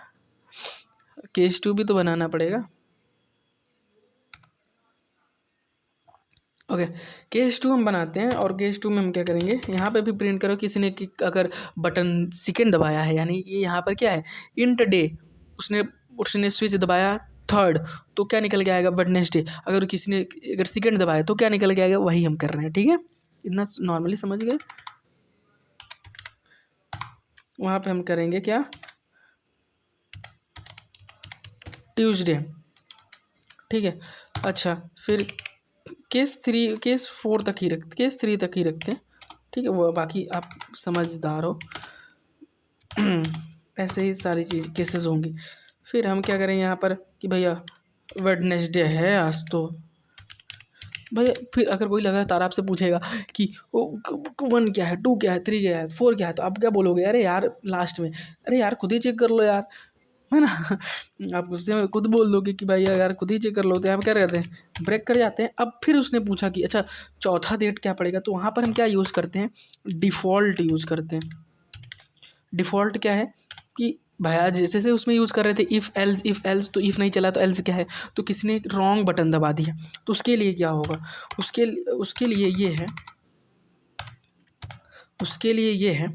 केस 2 भी तो बनाना पड़ेगा। ओके, केस 2 हम बनाते हैं, और केस 2 में हम क्या करेंगे, यहाँ पे भी प्रिंट करो किसी ने कि अगर बटन सेकंड दबाया है, यानी ये यहाँ पर क्या है, इंट डे, उसने उसने स्विच दबाया 3rd, तो क्या निकल के आएगा, वेडनेसडे। अगर किसी ने अगर सेकंड दबाया तो क्या निकल के आएगा, वही हम कर रहे हैं। ठीक है, इतना नॉर्मली समझ गए। वहाँ पे हम करेंगे क्या, ट्यूसडे। ठीक है, अच्छा, फिर केस 3, केस 4 तक ही रखते, केस 3 तक ही रखते हैं। ठीक है, वो बाकी आप समझदार हो ऐसे ही सारी चीज़ केसेस होंगी। फिर हम क्या करें यहाँ पर कि भैया वेडनेसडे है आज तो, भैया फिर अगर कोई लगातार आपसे पूछेगा कि 1 क्या है, 2 क्या है, 3 क्या है, 4 क्या है, तो आप क्या बोलोगे, अरे यार लास्ट में, अरे यार खुद ही चेक कर लो यार, है ना आप गुस्से में खुद बोल दोगे कि भाई यार खुद ही चेक कर लो, तो यहाँ पे क्या करते हैं, ब्रेक कर जाते हैं। अब फिर उसने पूछा कि अच्छा चौथा डेट क्या पड़ेगा, तो वहाँ पर हम क्या यूज़ करते हैं, डिफ़ॉल्ट यूज़ करते हैं। डिफ़ॉल्ट क्या है कि भैया जैसे से उसमें यूज़ कर रहे थे इफ़ एल्स, तो इफ़ नहीं चला तो एल्स क्या है, तो किसी ने रॉन्ग बटन दबा दिया, तो उसके लिए क्या होगा, उसके लिए ये है, उसके लिए ये है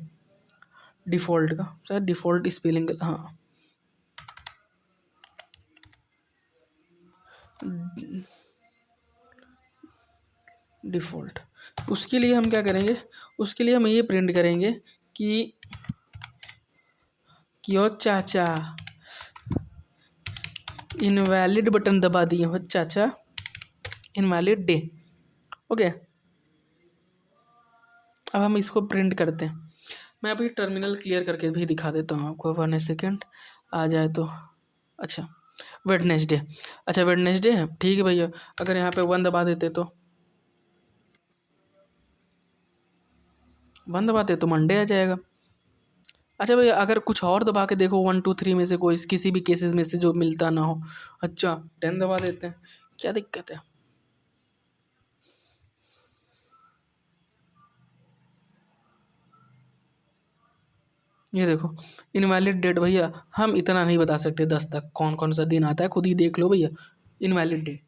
डिफ़ॉल्ट का, शायद डिफ़ॉल्ट स्पेलिंग, हाँ डिफ़ॉल्ट। उसके लिए हम क्या करेंगे, उसके लिए हम ये प्रिंट करेंगे कि क्यों चाचा इनवैलिड बटन दबा दिए हो चाचा, इनवैलिड डे। ओके, अब हम इसको प्रिंट करते हैं। मैं अभी टर्मिनल क्लियर करके भी दिखा देता हूँ आपको, 1 सेकेंड आ जाए तो। अच्छा, वेडनेसडे, अच्छा वेडनेसडे है, ठीक है भैया, अगर यहाँ पे 1 दबा देते तो 1 दबाते तो मंडे आ जाएगा। अच्छा भैया अगर कुछ और दबा के देखो, 1 2 3 में से कोई किसी भी केसेस में से जो मिलता ना हो, अच्छा 10 दबा देते हैं, क्या दिक्कत है। ये देखो इनवैलिड डेट, भैया हम इतना नहीं बता सकते 10 तक कौन कौन सा दिन आता है, खुद ही देख लो भैया, इनवैलिड डेट।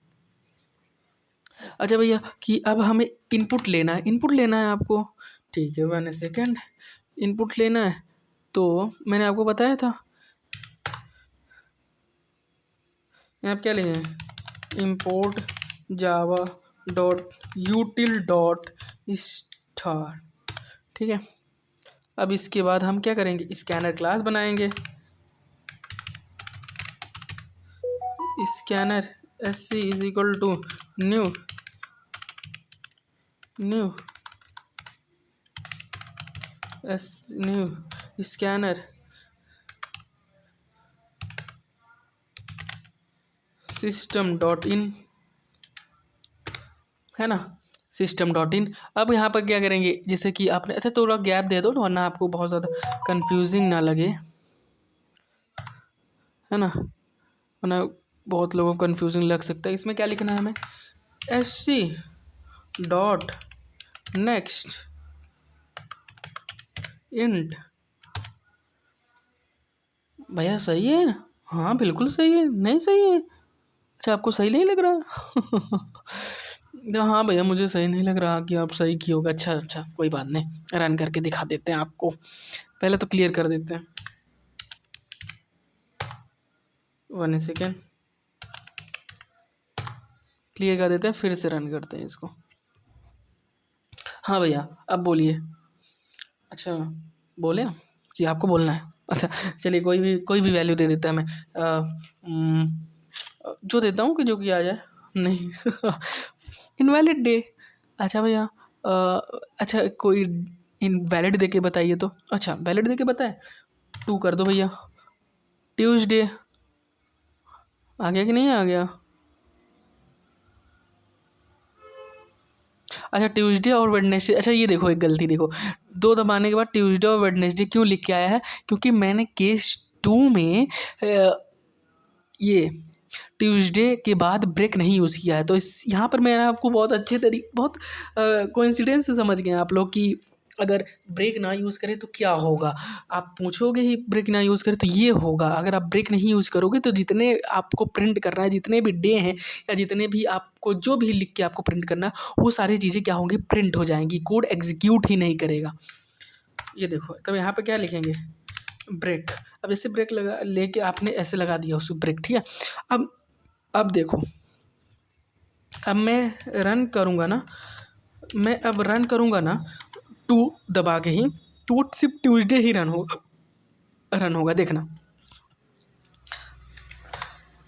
अच्छा भैया कि अब हमें इनपुट लेना है, इनपुट लेना है आपको, ठीक है 1 सेकेंड, इनपुट लेना है, तो मैंने आपको बताया था, यहाँ आप क्या लिए हैं, import java dot util dot star. ठीक है, अब इसके बाद हम क्या करेंगे, स्कैनर क्लास बनाएंगे। Scanner sc is equal to new new new scanner system dot in, है ना, सिस्टम डॉट इन। अब यहाँ पर क्या करेंगे, जैसे कि आपने, अच्छा थोड़ा गैप दे दो वरना आपको बहुत ज़्यादा कंफ्यूजिंग ना लगे, है ना, वरना बहुत लोगों को कंफ्यूजिंग लग सकता है। इसमें क्या लिखना है हमें, S C dot next int. भैया सही है, हाँ बिल्कुल सही है, नहीं सही है, अच्छा आपको सही नहीं लग रहा तो हाँ भैया मुझे सही नहीं लग रहा कि आप सही किए होगा। अच्छा अच्छा कोई बात नहीं, रन करके दिखा देते हैं आपको, पहले तो क्लियर कर देते हैं, 1 सेकेंड, क्लियर कर देते हैं, फिर से रन करते हैं इसको। हाँ भैया अब बोलिए। अच्छा बोले कि आपको बोलना है, अच्छा चलिए कोई भी वैल्यू दे देता है मैं, जो देता हूँ कि जो कि आ जाए, नहीं इनवैलिड डे। अच्छा भैया अच्छा कोई इनवैलिड दे के बताइए तो, अच्छा वैलिड दे के बताए, 2 कर दो भैया। ट्यूसडे आ गया कि नहीं आ गया, अच्छा ट्यूसडे और वेडनेसडे, अच्छा ये देखो एक गलती देखो, 2 दबाने के बाद ट्यूसडे और वेडनेसडे क्यों लिख के आया है, क्योंकि मैंने केस 2 में ये ट्यूसडे के बाद ब्रेक नहीं यूज़ किया है, तो इस यहाँ पर मैंने आपको बहुत अच्छे तरीके, बहुत कोइंसिडेंस से समझ गए आप लोग कि अगर ब्रेक ना यूज़ करें तो क्या होगा, आप पूछोगे ही ब्रेक ना यूज़ करें तो ये होगा, अगर आप ब्रेक नहीं यूज़ करोगे तो जितने आपको प्रिंट करना है, जितने भी डे हैं या जितने भी आपको जो भी लिख के आपको प्रिंट करना है वो सारी चीज़ें क्या होंगी, प्रिंट हो जाएंगी, कोड एग्जीक्यूट ही नहीं करेगा। ये देखो तब यहाँ पे क्या लिखेंगे, ब्रेक। अब जैसे ब्रेक लगा लेके आपने ऐसे लगा दिया उस ब्रेक, ठीक है। अब देखो, अब मैं रन करूँगा ना, मैं अब रन करूँगा ना 2 दबा के ही, तो सिर्फ ट्यूसडे ही रन होगा देखना,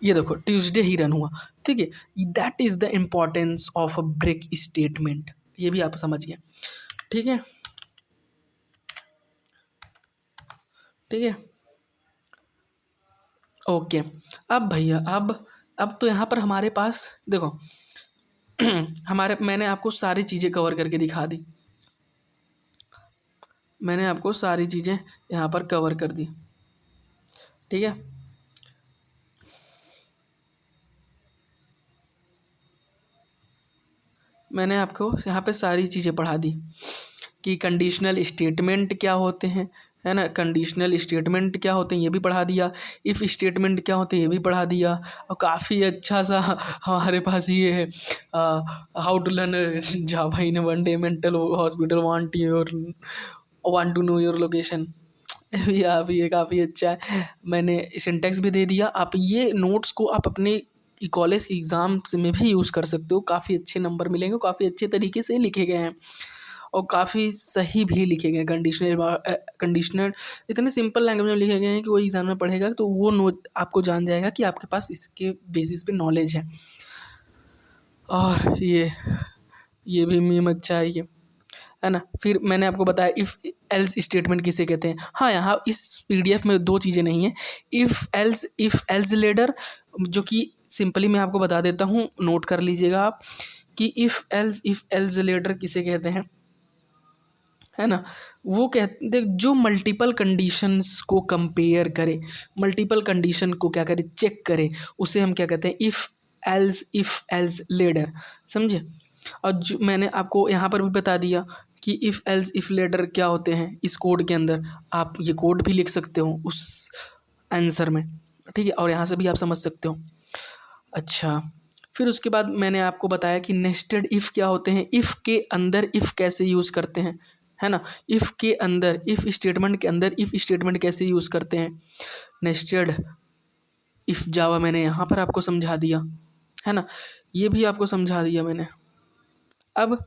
ये देखो ट्यूसडे ही रन हुआ, ठीक है। That is the importance of a break statement, ये भी आप समझ गए, ठीक है ठीक है ओके। अब भैया अब तो यहाँ पर हमारे पास देखो मैंने आपको सारी चीज़ें कवर करके दिखा दी, मैंने आपको सारी चीज़ें यहाँ पर कवर कर दी, ठीक है। मैंने आपको यहाँ पे सारी चीज़ें पढ़ा दी कि कंडीशनल स्टेटमेंट क्या होते हैं, है ना, कंडीशनल स्टेटमेंट क्या होते हैं ये भी पढ़ा दिया, इफ़ स्टेटमेंट क्या होते हैं ये भी पढ़ा दिया, और काफ़ी अच्छा सा हमारे पास ये है, how to learn Java in 1 day, mental hospital want to know your location, ये काफ़ी अच्छा है। मैंने सिंटेक्स भी दे दिया, आप ये नोट्स को आप अपने कॉलेज एग्ज़ाम्स में भी यूज़ कर सकते हो, काफ़ी अच्छे नंबर मिलेंगे, काफ़ी अच्छे तरीके से लिखे गए हैं और काफ़ी सही भी लिखे गए हैं। कंडीशनर इतने सिंपल लैंग्वेज में लिखे गए हैं कि वो एग्ज़ाम में पढ़ेगा तो वो नोट आपको जान जाएगा कि आपके पास इसके बेसिस पे नॉलेज है। और ये भी मीम अच्छा है ना। फिर मैंने आपको बताया इफ़ एल्स स्टेटमेंट किसे कहते हैं। हाँ यहाँ इस पीडीएफ में 2 चीज़ें नहीं हैं, इफ़ एल्स लेडर, जो कि सिंपली मैं आपको बता देता हूँ, नोट कर लीजिएगा आप कि इफ़ एल्स लेडर किसे कहते हैं, है ना। वो कहते देख जो मल्टीपल कंडीशंस को कंपेयर करे, मल्टीपल कंडीशन को क्या करे, चेक करे, उसे हम क्या कहते हैं, इफ़ एल्स लेडर, समझे। और जो मैंने आपको यहाँ पर भी बता दिया कि इफ़ लेडर क्या होते हैं इस कोड के अंदर, आप ये कोड भी लिख सकते हो उस आंसर में, ठीक है, और यहाँ से भी आप समझ सकते हो। अच्छा फिर उसके बाद मैंने आपको बताया कि नेस्टेड इफ़ क्या होते हैं, इफ़ के अंदर इफ़ कैसे यूज़ करते हैं, है ना। इफ़ के अंदर, इफ़ स्टेटमेंट के अंदर इफ़ स्टेटमेंट कैसे यूज़ करते हैं, नेस्टेड इफ़ जावा मैंने यहाँ पर आपको समझा दिया, है ना। ये भी आपको समझा दिया मैंने। अब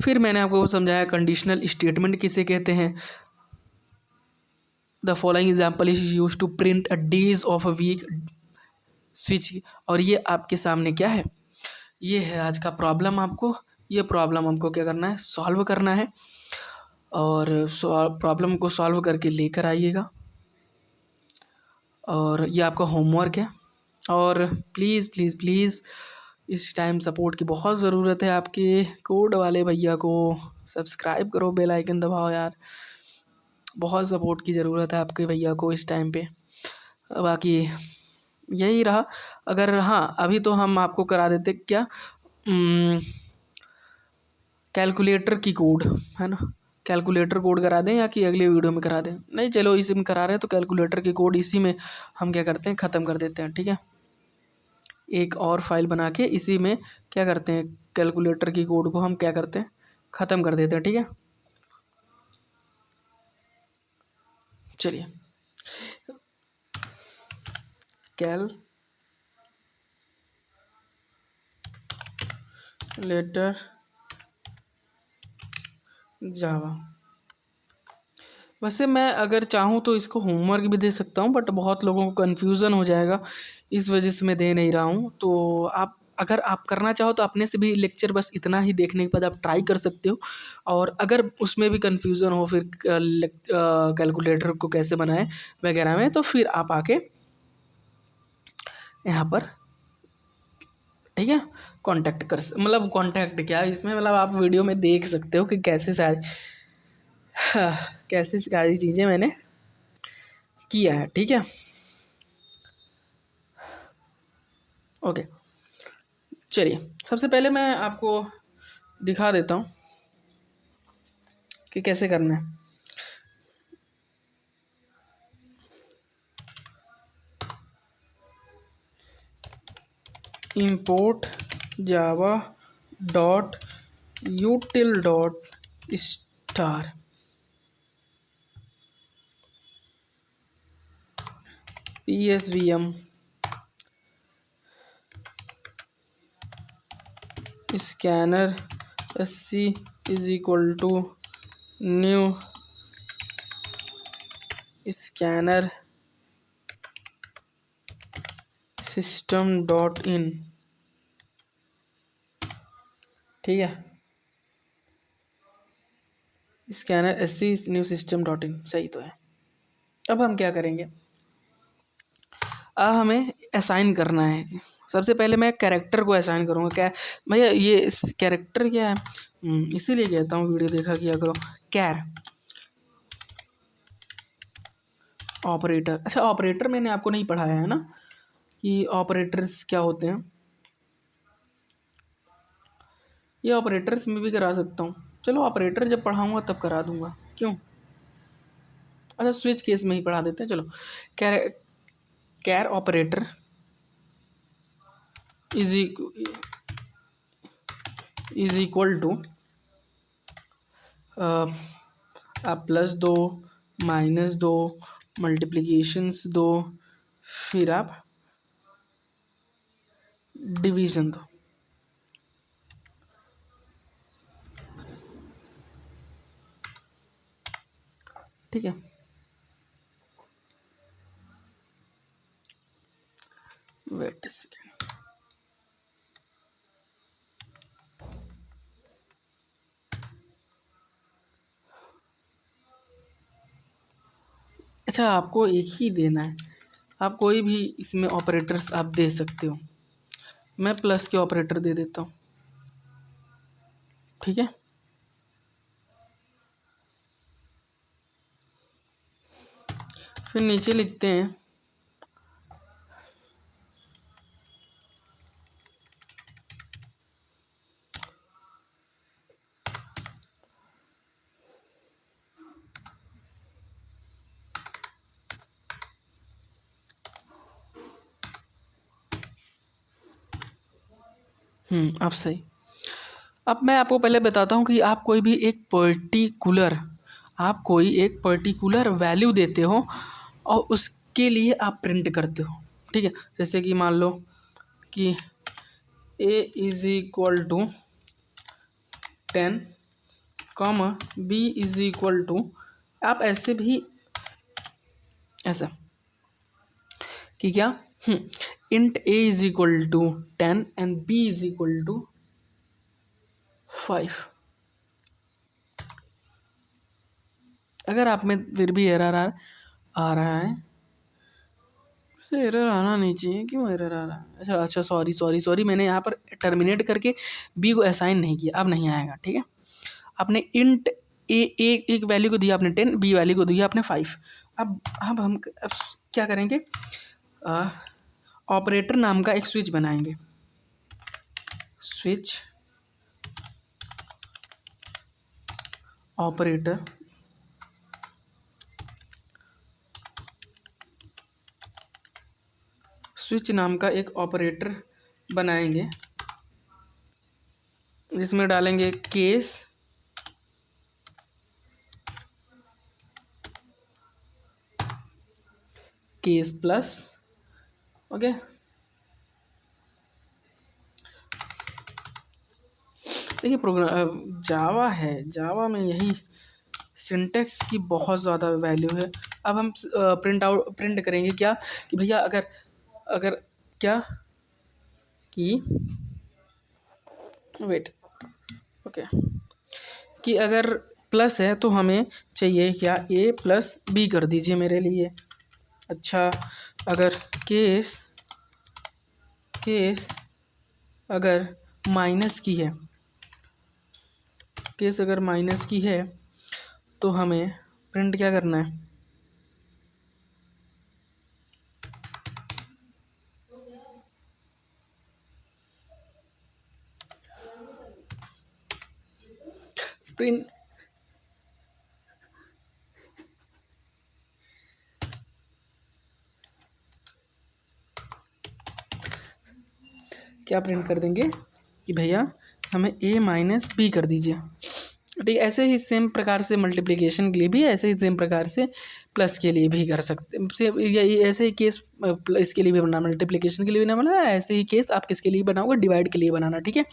फिर मैंने आपको समझाया कंडीशनल स्टेटमेंट किसे कहते हैं। The following example is use to print a days of a week switch. और ये आपके सामने क्या है, ये है आज का प्रॉब्लम। आपको ये प्रॉब्लम हमको क्या करना है, सॉल्व करना है। और प्रॉब्लम को सॉल्व करके लेकर आइएगा। और ये आपका होमवर्क है। और प्लीज़ प्लीज़ प्लीज़ इस टाइम सपोर्ट की बहुत ज़रूरत है आपके कोड वाले भैया को। सब्सक्राइब करो, बेल आइकन दबाओ यार, बहुत सपोर्ट की ज़रूरत है आपके भैया को इस टाइम पे। बाकी यही रहा। अगर हाँ, अभी तो हम आपको करा देते क्या, कैलकुलेटर की कोड, है ना। कैलकुलेटर कोड करा दें या कि अगले वीडियो में करा दें? नहीं, चलो इसी में करा रहे हैं तो कैलकुलेटर की कोड इसी में हम क्या करते हैं, ख़त्म कर देते हैं। ठीक है, एक और फाइल बना के इसी में क्या करते हैं, कैलकुलेटर की कोड को हम क्या करते हैं, ख़त्म कर देते हैं। ठीक है, चलिए कैलकुलेटर जावा। वैसे मैं अगर चाहूँ तो इसको होमवर्क भी दे सकता हूँ, बट बहुत लोगों को कन्फ्यूज़न हो जाएगा, इस वजह से मैं दे नहीं रहा हूँ। तो आप अगर आप करना चाहो तो अपने से भी लेक्चर बस इतना ही देखने के बाद आप ट्राई कर सकते हो। और अगर उसमें भी कन्फ्यूज़न हो फिर कैलकुलेटर को कैसे बनाएं वगैरह में, तो फिर आप आके यहाँ पर, ठीक है, कांटेक्ट कर मतलब कांटेक्ट क्या इसमें, मतलब आप वीडियो में देख सकते हो कि कैसे सारी चीज़ें मैंने किया है। ठीक है, ओके। चलिए सबसे पहले मैं आपको दिखा देता हूँ कि कैसे करना है। import java dot util dot star psvm scanner sc is equal to new scanner system dot in। ठीक है, scanner SC new system dot इन सही तो है। अब हम क्या करेंगे, अब हमें असाइन करना है। सबसे पहले मैं कैरेक्टर को असाइन करूँगा। क्या भैया ये कैरेक्टर क्या है, इसीलिए कहता हूँ वीडियो देखा किया करो। कैर ऑपरेटर, अच्छा ऑपरेटर मैंने आपको नहीं पढ़ाया है ना कि ऑपरेटर्स क्या होते हैं। ये ऑपरेटर्स में भी करा सकता हूँ, चलो ऑपरेटर जब पढ़ाऊँगा तब करा दूँगा, क्यों। अच्छा स्विच केस में ही पढ़ा देते हैं, चलो। कैर ऑपरेटर इज इक्वल टू आप प्लस दो, माइनस दो, मल्टीप्लिकेशंस दो, फिर आप डिवीज़न दो। ठीक है, वेट अ सेकेंड। अच्छा आपको एक ही देना है, आप कोई भी इसमें ऑपरेटर्स आप दे सकते हो। मैं प्लस के ऑपरेटर दे देता हूँ। ठीक है, फिर नीचे लिखते हैं अब सही। अब मैं आपको पहले बताता हूँ कि आप कोई एक पर्टिकुलर वैल्यू देते हो और उसके लिए आप प्रिंट करते हो। ठीक है। जैसे कि मान लो कि a is equal to 10, comma b is equal to, आप ऐसे भी ऐसा कि क्या, int a is equal to 10 and b is equal to 5। अगर आप में फिर भी एरर आ रहा है, उसे एरर आना नहीं चाहिए, क्यों एरर आ रहा है? अच्छा, सॉरी, मैंने यहाँ पर टर्मिनेट करके बी को असाइन नहीं किया, अब नहीं आएगा, ठीक है। आपने इंट ए एक वैल्यू को दिया आपने 10, बी वैल्यू को दिया आपने 5। अब हम क्या करेंगे, ऑपरेटर नाम का एक स्विच बनाएंगे। स्विच ऑपरेटर, स्विच नाम का एक ऑपरेटर बनाएंगे जिसमें डालेंगे केस प्लस, ओके। देखिए प्रोग्राम जावा है, जावा में यही सिंटेक्स की बहुत ज़्यादा वैल्यू है। अब हम प्रिंट करेंगे क्या कि भैया अगर अगर क्या कि वेट, ओके, कि अगर प्लस है तो हमें चाहिए क्या, a प्लस बी कर दीजिए मेरे लिए। अच्छा, अगर केस अगर माइनस की है, केस अगर माइनस की है तो हमें प्रिंट क्या करना है, प्रिंट क्या प्रिंट कर देंगे कि भैया हमें a माइनस बी कर दीजिए, ठीक है। ऐसे ही सेम प्रकार से मल्टीप्लिकेशन के लिए भी, ऐसे ही सेम प्रकार से प्लस के लिए भी कर सकते से, या ऐसे ही केस इसके लिए भी बनाना, मल्टीप्लिकेशन के लिए भी ना बनाना, ऐसे ही केस आप किसके लिए बनाओगे, डिवाइड के लिए बनाना, ठीक है।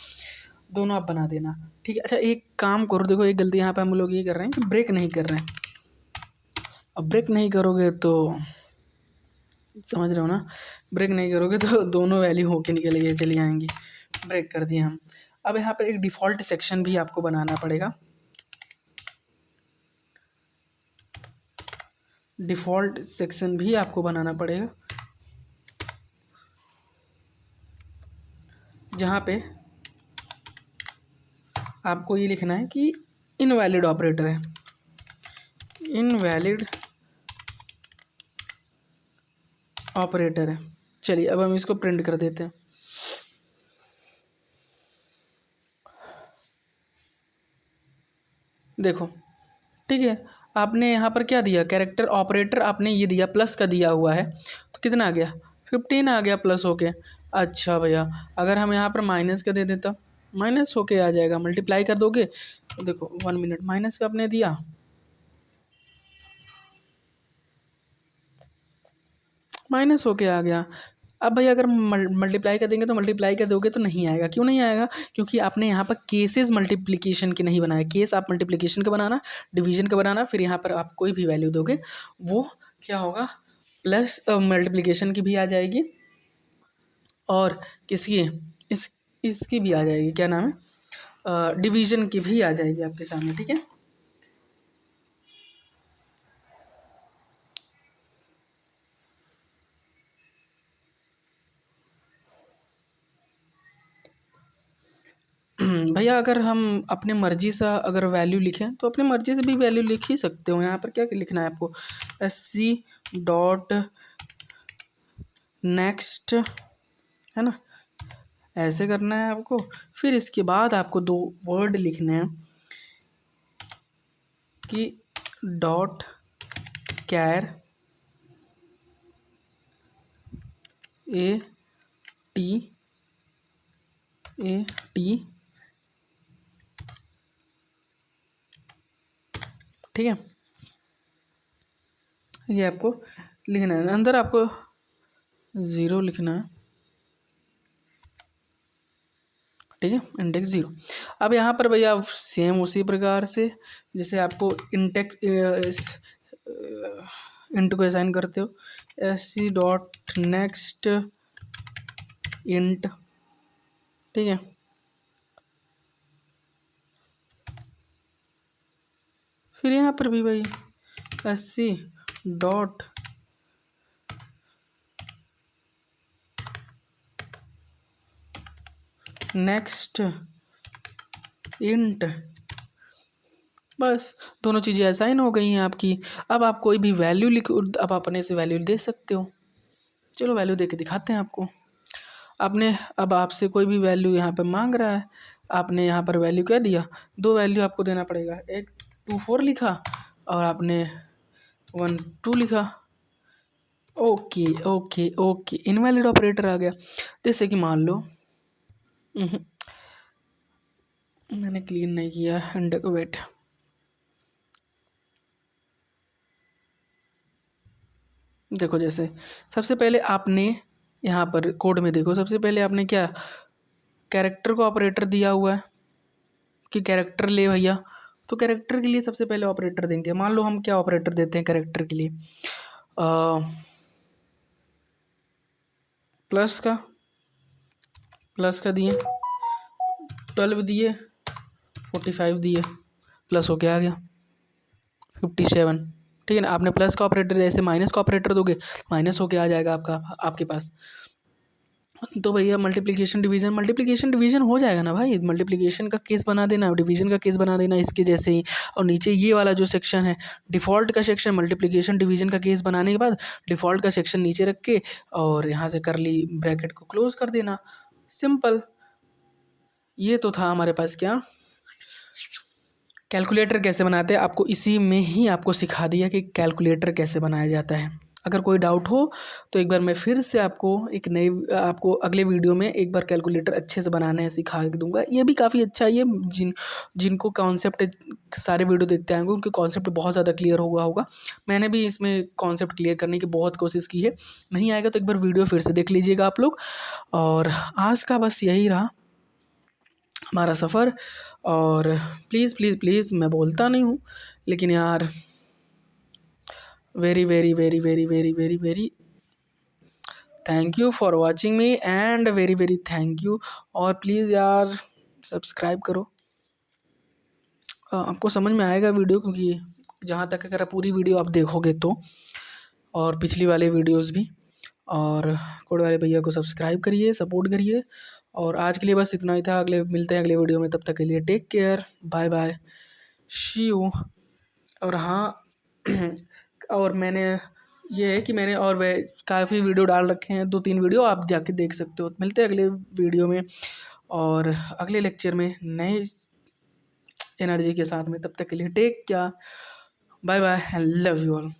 दोनों आप बना देना, ठीक है। अच्छा एक काम करो, देखो एक गलती यहाँ पे हम लोग ये कर रहे हैं कि ब्रेक नहीं कर रहे हैं। अब ब्रेक नहीं करोगे तो समझ रहे हो ना, ब्रेक नहीं करोगे तो दोनों वैल्यू होके निकल के चली आएंगी। ब्रेक कर दिए हम। अब यहाँ पर एक डिफ़ॉल्ट सेक्शन भी आपको बनाना पड़ेगा, डिफ़ॉल्ट सेक्शन भी आपको बनाना पड़ेगा, जहाँ पे आपको ये लिखना है कि इनवैलिड ऑपरेटर है, इनवैलिड ऑपरेटर है। चलिए अब हम इसको प्रिंट कर देते हैं। देखो, ठीक है, आपने यहाँ पर क्या दिया, कैरेक्टर ऑपरेटर आपने ये दिया, प्लस का दिया हुआ है, तो कितना आ गया, 15 आ गया प्लस होके। अच्छा भैया अगर हम यहाँ पर माइनस का दे देता, माइनस होके आ जाएगा, मल्टीप्लाई कर दोगे तो देखो 1 मिनट, माइनस का आपने दिया, माइनस होके आ गया। अब भाई अगर मल्टीप्लाई कर देंगे तो मल्टीप्लाई कर दोगे तो नहीं आएगा, क्यों नहीं आएगा, क्योंकि आपने यहाँ पर केसेस मल्टीप्लिकेशन के नहीं बनाया। केस आप मल्टीप्लिकेशन का बनाना, डिवीजन का बनाना, फिर यहाँ पर आप कोई भी वैल्यू दोगे वो क्या होगा, प्लस मल्टीप्लिकेशन की भी आ जाएगी और किसकी, इस इसकी भी आ जाएगी, क्या नाम है, डिवीजन की भी आ जाएगी आपके सामने, ठीक है। भैया अगर हम अपने मर्जी से अगर वैल्यू लिखें तो अपनी मर्जी से भी वैल्यू लिख ही सकते हो। यहाँ पर क्या लिखना है आपको, SC डॉट नेक्स्ट, है ना, ऐसे करना है आपको। फिर इसके बाद आपको दो वर्ड लिखने हैं कि डॉट कैर ए टी ठीक है, ये आपको लिखना है। अंदर आपको 0 लिखना है, ठीक है, इंडेक्स 0। अब यहाँ पर भैया सेम उसी प्रकार से जैसे आपको इंडेक्स इंट को असाइन करते हो, sc डॉट नेक्स्ट इंट, ठीक है। फिर यहाँ पर भी भाई sc डॉट नेक्स्ट इंट, बस दोनों चीज़ें असाइन हो गई हैं आपकी। अब आप कोई भी वैल्यू लिखो, अब अपने से वैल्यू दे सकते हो। चलो वैल्यू दे के दिखाते हैं आपको। आपने अब आपसे कोई भी वैल्यू यहाँ पे मांग रहा है, आपने यहाँ पर वैल्यू क्या दिया, 2 वैल्यू आपको देना पड़ेगा, एक 24 लिखा और आपने 12 लिखा। Okay okay okay, invalid operator आ गया। जैसे कि मान लो मैंने क्लीन नहीं किया एंड वेट, देखो जैसे सबसे पहले आपने यहाँ पर कोड में देखो, सबसे पहले आपने क्या कैरेक्टर को ऑपरेटर दिया हुआ है कि कैरेक्टर ले भैया, तो कैरेक्टर के लिए सबसे पहले ऑपरेटर देंगे। मान लो हम क्या ऑपरेटर देते हैं कैरेक्टर के लिए, प्लस का दिए, 12 दिए, 45 दिए, प्लस हो क्या आ गया 57, ठीक है ना। आपने प्लस का ऑपरेटर जैसे माइनस का ऑपरेटर दोगे, माइनस होके आ जाएगा आपके पास। तो भैया मल्टीप्लिकेशन डिवीजन हो जाएगा ना भाई, मल्टीप्लिकेशन का केस बना देना, डिवीजन का केस बना देना इसके जैसे ही। और नीचे ये वाला जो सेक्शन है डिफ़ॉल्ट का सेक्शन, मल्टीप्लिकेशन डिवीजन का केस बनाने के बाद डिफ़ॉल्ट का सेक्शन नीचे रख के और यहाँ से करली ब्रैकेट को क्लोज कर देना, सिंपल। ये तो था हमारे पास क्या कैलकुलेटर कैसे बनाते हैं, आपको इसी में ही आपको सिखा दिया कि कैलकुलेटर कैसे बनाया जाता है। अगर कोई डाउट हो तो एक बार मैं फिर से आपको अगले वीडियो में एक बार कैलकुलेटर अच्छे से बनाना है सिखा के दूंगा। ये भी काफ़ी अच्छा है, ये जिनको कॉन्सेप्ट सारे वीडियो देखते आएंगे उनके कॉन्सेप्ट बहुत ज़्यादा क्लियर हुआ होगा। मैंने भी इसमें कॉन्सेप्ट क्लियर करने की बहुत कोशिश की है, नहीं आएगा तो एक बार वीडियो फिर से देख लीजिएगा आप लोग। और आज का बस यही रहा हमारा सफ़र। और प्लीज़ प्लीज़ प्लीज़, मैं बोलता नहीं हूँ लेकिन यार very very very very very very very thank you for watching me and very very thank you. और प्लीज़ यार सब्सक्राइब करो, आपको समझ में आएगा वीडियो, क्योंकि जहाँ तक अगर पूरी वीडियो आप देखोगे तो, और पिछली वाले वीडियोस भी। और कोड वाले भैया को सब्सक्राइब करिए, सपोर्ट करिए। और आज के लिए बस इतना ही था, अगले मिलते हैं अगले वीडियो में, तब तक के लिए take care, bye bye, see you. और हाँ और मैंने ये है कि मैंने और वे काफ़ी वीडियो डाल रखे हैं, 2-3 वीडियो आप जाके देख सकते हो। मिलते हैं अगले वीडियो में और अगले लेक्चर में नए एनर्जी के साथ में, तब तक के लिए take care, bye bye and love you all.